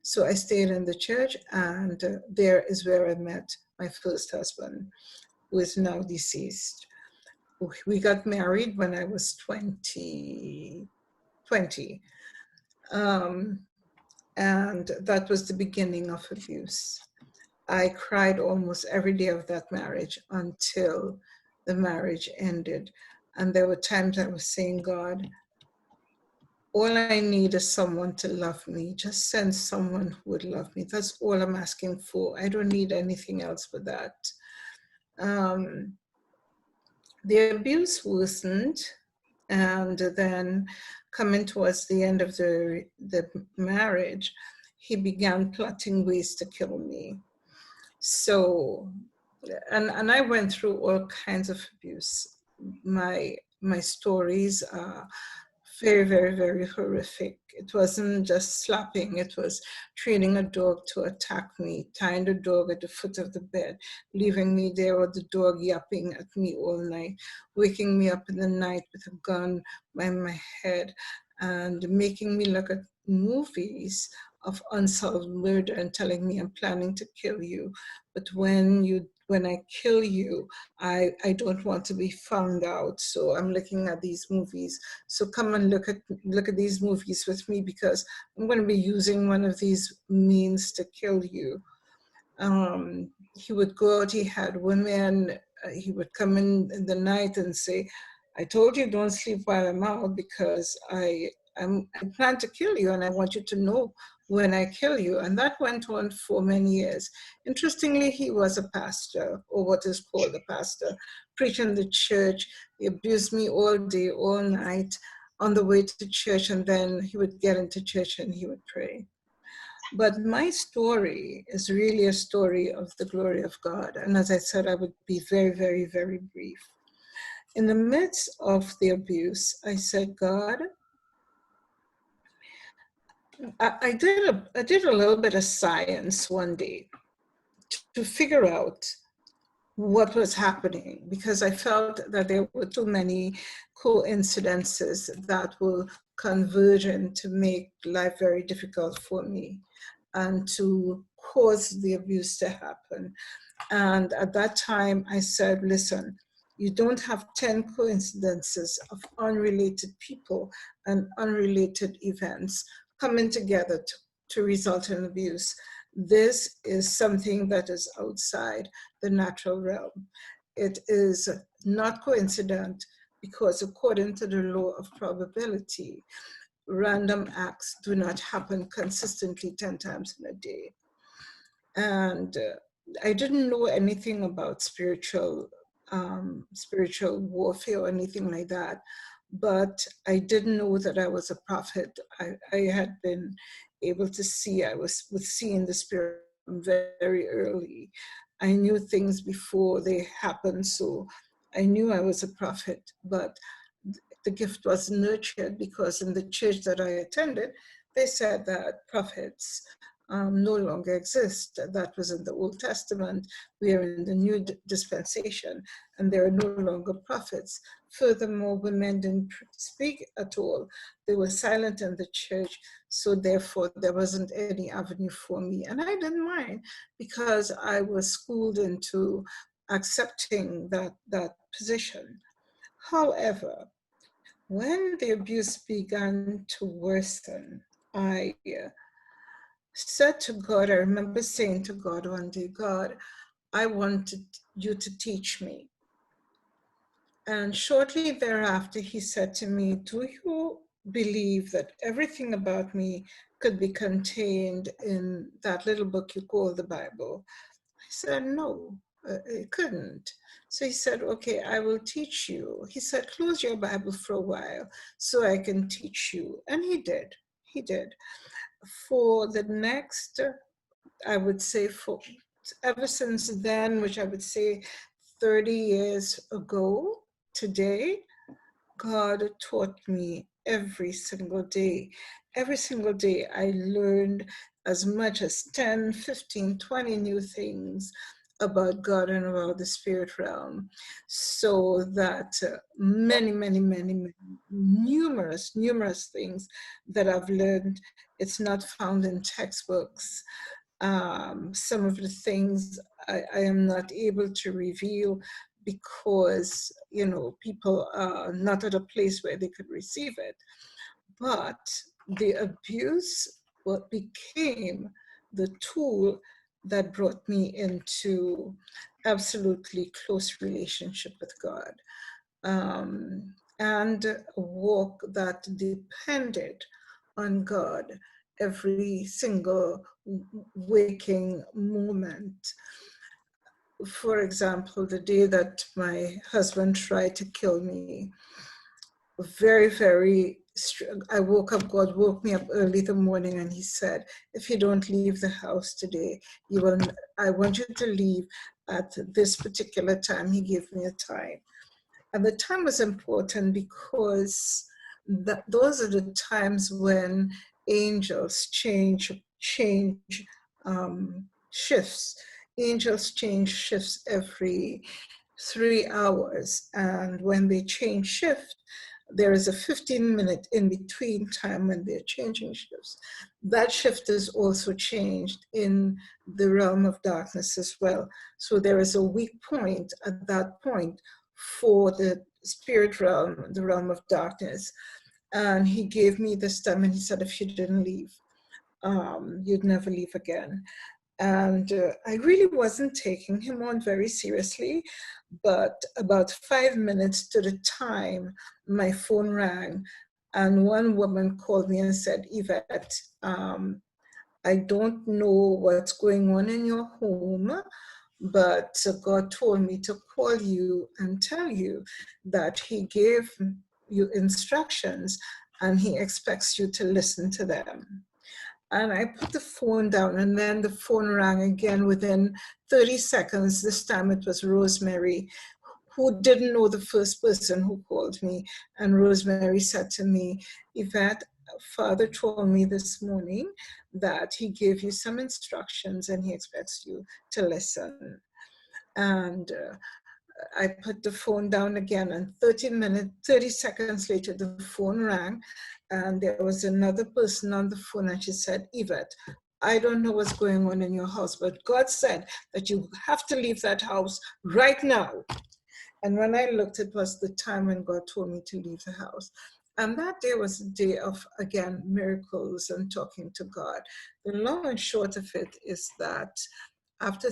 Speaker 5: So I stayed in the church, and there is where I met my first husband. who is now deceased. We got married when I was 20. And that was the beginning of abuse. I cried almost every day of that marriage until the marriage ended. And there were times I was saying, God, all I need is someone to love me. Just send someone who would love me. That's all I'm asking for. I don't need anything else but that. The abuse worsened, and then coming towards the end of the marriage, he began plotting ways to kill me. So, and I went through all kinds of abuse. My stories are very, very, very horrific. It wasn't just slapping, it was training a dog to attack me, tying the dog at the foot of the bed, leaving me there with the dog yapping at me all night, waking me up in the night with a gun by my head, and making me look at movies of unsolved murder and telling me I'm planning to kill you. But when I kill you, I don't want to be found out. So I'm looking at these movies. So come and look at these movies with me, because I'm going to be using one of these means to kill you. He would go out, he had women, he would come in the night and say, I told you don't sleep while I'm out because I plan to kill you and I want you to know when I kill you. And that went on for many years. Interestingly, he was a pastor, or what is called a pastor, preaching in the church. He abused me all day, all night on the way to church, and then he would get into church and he would pray. But my story is really a story of the glory of God. And as I said, I would be very, very, very brief. In the midst of the abuse, I said, God, I did a little bit of science one day to figure out what was happening, because I felt that there were too many coincidences that were converging to make life very difficult for me and to cause the abuse to happen. And at that time, I said, listen, you don't have 10 coincidences of unrelated people and unrelated events coming together to result in abuse. This is something that is outside the natural realm. It is not coincident because according to the law of probability, random acts do not happen consistently 10 times in a day. And I didn't know anything about spiritual warfare or anything like that. But I didn't know that I was a prophet. I had been able to see, I was seeing the spirit very early. I knew things before they happened, so I knew I was a prophet, but the gift was nurtured because in the church that I attended, they said that prophets no longer exist. That was in the Old Testament. We are in the new dispensation, and there are no longer prophets. Furthermore, women didn't speak at all. They were silent in the church, so therefore there wasn't any avenue for me. And I didn't mind because I was schooled into accepting that position. However, when the abuse began to worsen, I said to God, I remember saying to God one day, God, I wanted you to teach me. And shortly thereafter, he said to me, do you believe that everything about me could be contained in that little book you call the Bible? I said, no, it couldn't. So he said, okay, I will teach you. He said, close your Bible for a while so I can teach you. And he did. For the next, I would say, ever since then, which I would say 30 years ago today, God taught me every single day. Every single day I learned as much as 10, 15, 20 new things about God and about the spirit realm, so that many, numerous things that I've learned, it's not found in textbooks. Some of the things I am not able to reveal because, you know, people are not at a place where they could receive it. But the abuse what became the tool that brought me into absolutely close relationship with God, and a walk that depended on God every single waking moment. For example, the day that my husband tried to kill me, I woke up, God woke me up early the morning and he said, if you don't leave the house today, I want you to leave at this particular time. He gave me a time. And the time was important because those are the times when angels change shifts. Angels change shifts every 3 hours. And when they change shift, there is a 15-minute in between time when they're changing shifts. That shift is also changed in the realm of darkness as well. So there is a weak point at that point for the spirit realm, the realm of darkness. And he gave me this time and he said, if you didn't leave, you'd never leave again. And I really wasn't taking him on very seriously, but about 5 minutes to the time, my phone rang and one woman called me and said, Yvette, I don't know what's going on in your home, but God told me to call you and tell you that he gave you instructions and he expects you to listen to them. And I put the phone down and then the phone rang again within 30 seconds. This time it was Rosemary, who didn't know the first person who called me. And Rosemary said to me, Yvette, Father told me this morning that he gave you some instructions and he expects you to listen. And I put the phone down again and 30 seconds later, the phone rang and there was another person on the phone and she said, Yvette, I don't know what's going on in your house, but God said that you have to leave that house right now. And when I looked, it was the time when God told me to leave the house. And that day was a day of, again, miracles and talking to God. The long and short of it is that after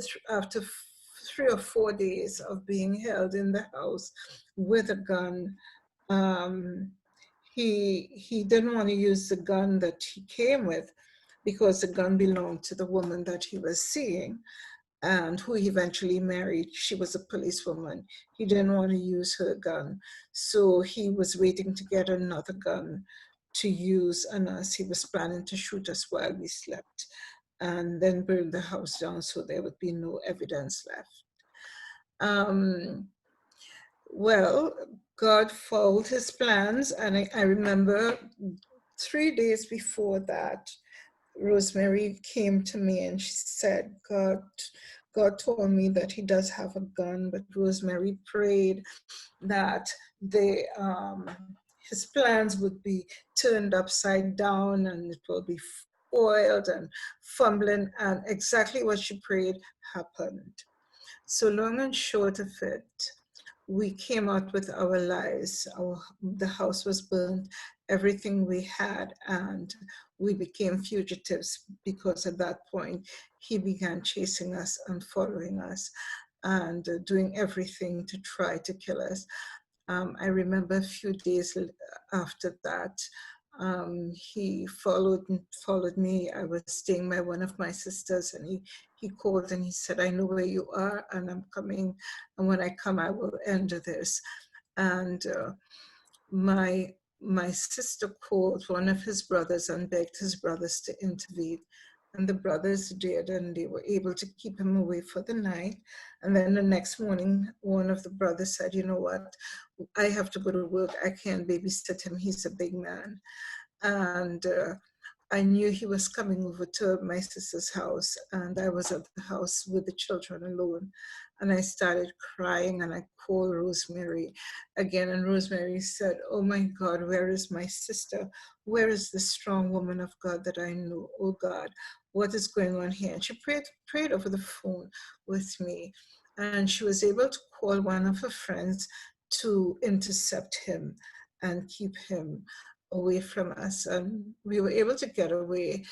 Speaker 5: 3 or 4 days of being held in the house with a gun, he didn't want to use the gun that he came with because the gun belonged to the woman that he was seeing and who he eventually married. She was a policewoman. He didn't want to use her gun. So he was waiting to get another gun to use on us. He was planning to shoot us while we slept and then burn the house down so there would be no evidence left. Well, God followed his plans, and I remember 3 days before that, Rosemary came to me and she said, God told me that he does have a gun, but Rosemary prayed that his plans would be turned upside down and it will be foiled and fumbling, and exactly what she prayed happened. So long and short of it, we came out with our lives. The house was burned, everything we had, and we became fugitives because at that point, he began chasing us and following us and doing everything to try to kill us. I remember a few days after that, he followed me. I was staying by one of my sisters and he called and he said, I know where you are and I'm coming. And when I come, I will end this. And my sister called one of his brothers and begged his brothers to intervene. And the brothers did, and they were able to keep him away for the night. And then the next morning, one of the brothers said, you know what, I have to go to work. I can't babysit him. He's a big man. And I knew he was coming over to my sister's house, and I was at the house with the children alone. And I started crying, and I called Rosemary again, and Rosemary said, oh my God, where is my sister? Where is the strong woman of God that I know? Oh God, what is going on here? And she prayed over the phone with me. And she was able to call one of her friends to intercept him and keep him away from us. And we were able to get away.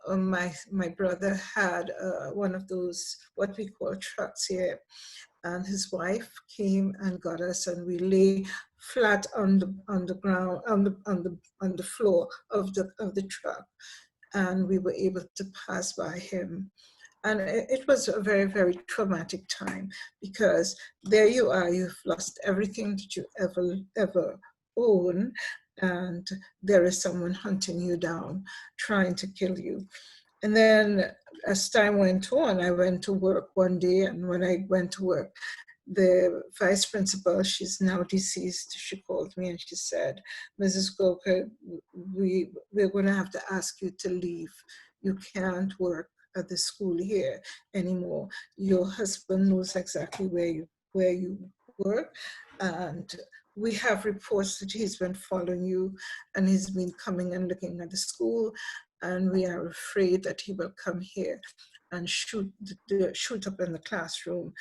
Speaker 5: My brother had one of those, what we call trucks here, and his wife came and got us, and we lay flat on the ground, on the floor of the truck, and we were able to pass by him. And it was a very, very traumatic time, because there you are, you've lost everything that you ever own, and there is someone hunting you down, trying to kill you. And then as time went on, I went to work one day, and when I went to work, the vice principal, she's now deceased, she called me and she said, Mrs. Goker, we're going to have to ask you to leave. You can't work at the school here anymore. Your husband knows exactly where you work, and we have reports that he's been following you, and he's been coming and looking at the school, and we are afraid that he will come here and shoot up in the classroom,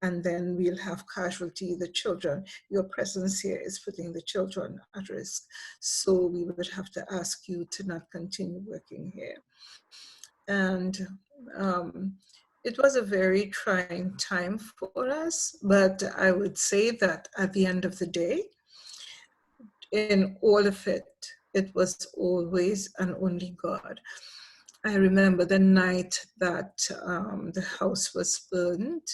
Speaker 5: and then we'll have casualty. The children, your presence here is putting the children at risk. So we would have to ask you to not continue working here. And it was a very trying time for us, but I would say that at the end of the day, in all of it, it was always and only God. I remember the night that the house was burned.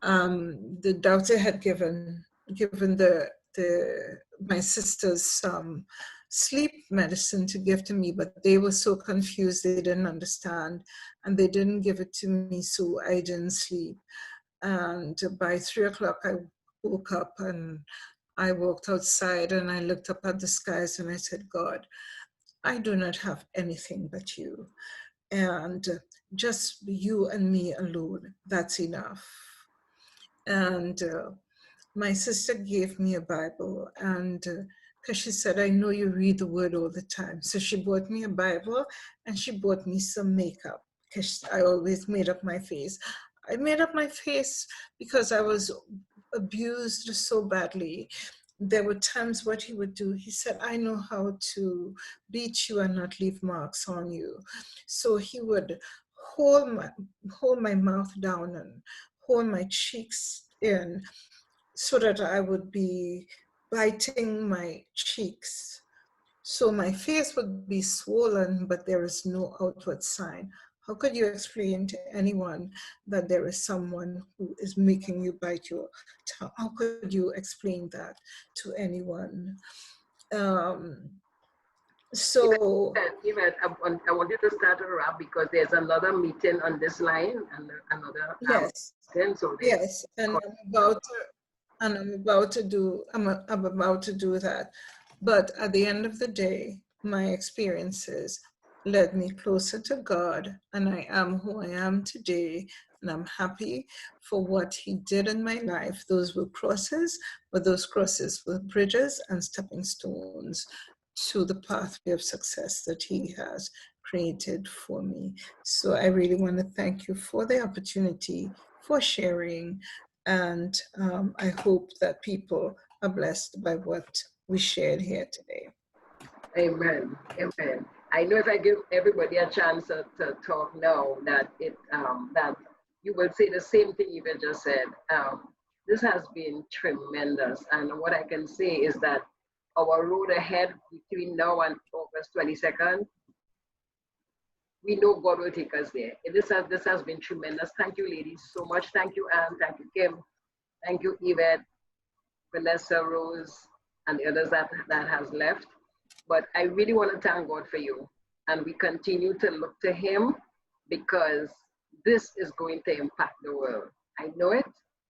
Speaker 5: The doctor had given my sisters some sleep medicine to give to me, but they were so confused, they didn't understand, and they didn't give it to me, so I didn't sleep. And by 3 o'clock, I woke up and I walked outside and I looked up at the skies and I said, God, I do not have anything but you. And just you and me alone, that's enough. And my sister gave me a Bible, and because she said, I know you read the word all the time. So she bought me a Bible and she bought me some makeup, because I always made up my face. I made up my face because I was abused so badly. There were times what he would do, he said, I know how to beat you and not leave marks on you. So he would hold my mouth down and hold my cheeks in, so that I would be biting my cheeks. So my face would be swollen, but there is no outward sign. How could you explain to anyone that there is someone who is making you bite your tongue? How could you explain that to anyone?
Speaker 2: Even I want you to start a wrap, because there's another meeting on this line and another
Speaker 5: yes,
Speaker 2: so
Speaker 5: yes, and I'm about to do that. But at the end of the day, my experiences led me closer to God, and I am who I am today, and I'm happy for what he did in my life. Those were crosses, but those crosses were bridges and stepping stones to the pathway of success that he has created for me. So I really want to thank you for the opportunity, for sharing, and I hope that people are blessed by what we shared here today.
Speaker 2: Amen. Amen. I know if I give everybody a chance to talk now, that that you will say the same thing you just said. This has been tremendous, and what I can say is that our road ahead between now and August 22nd, we know God will take us there. This has been tremendous. Thank you, ladies, so much. Thank you, Anne. Thank you, Kim. Thank you, Yvette, Vanessa, Rose, and the others that has left. But I really want to thank God for you. And we continue to look to him, because this is going to impact the world. I know it.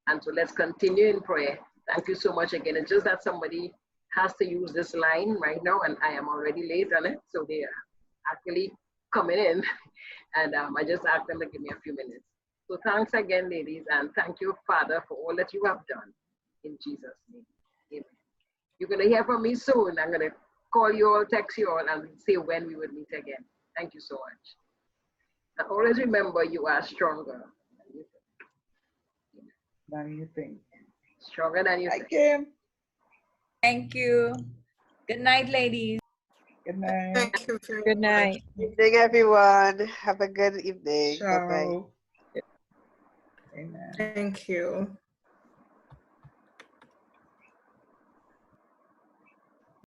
Speaker 2: And so let's continue in prayer. Thank you so much again. It's just that somebody has to use this line right now, and I am already late on it. So they are actually coming in. And I just asked them to give me a few minutes. So thanks again, ladies. And thank you, Father, for all that you have done. In Jesus' name. Amen. You're going to hear from me soon. I'm going to call you all, text you all, and say when we would meet again. Thank you so much. And always remember you are stronger.
Speaker 7: Than you think.
Speaker 2: Stronger than you
Speaker 7: Hi,
Speaker 2: think.
Speaker 7: Kim.
Speaker 3: Thank you. Good night, ladies.
Speaker 7: Good night.
Speaker 5: Thank you very
Speaker 8: Good
Speaker 5: much.
Speaker 8: night.
Speaker 9: Evening, everyone. Have a good evening. Bye-bye.
Speaker 7: Ciao. Amen.
Speaker 5: Thank you.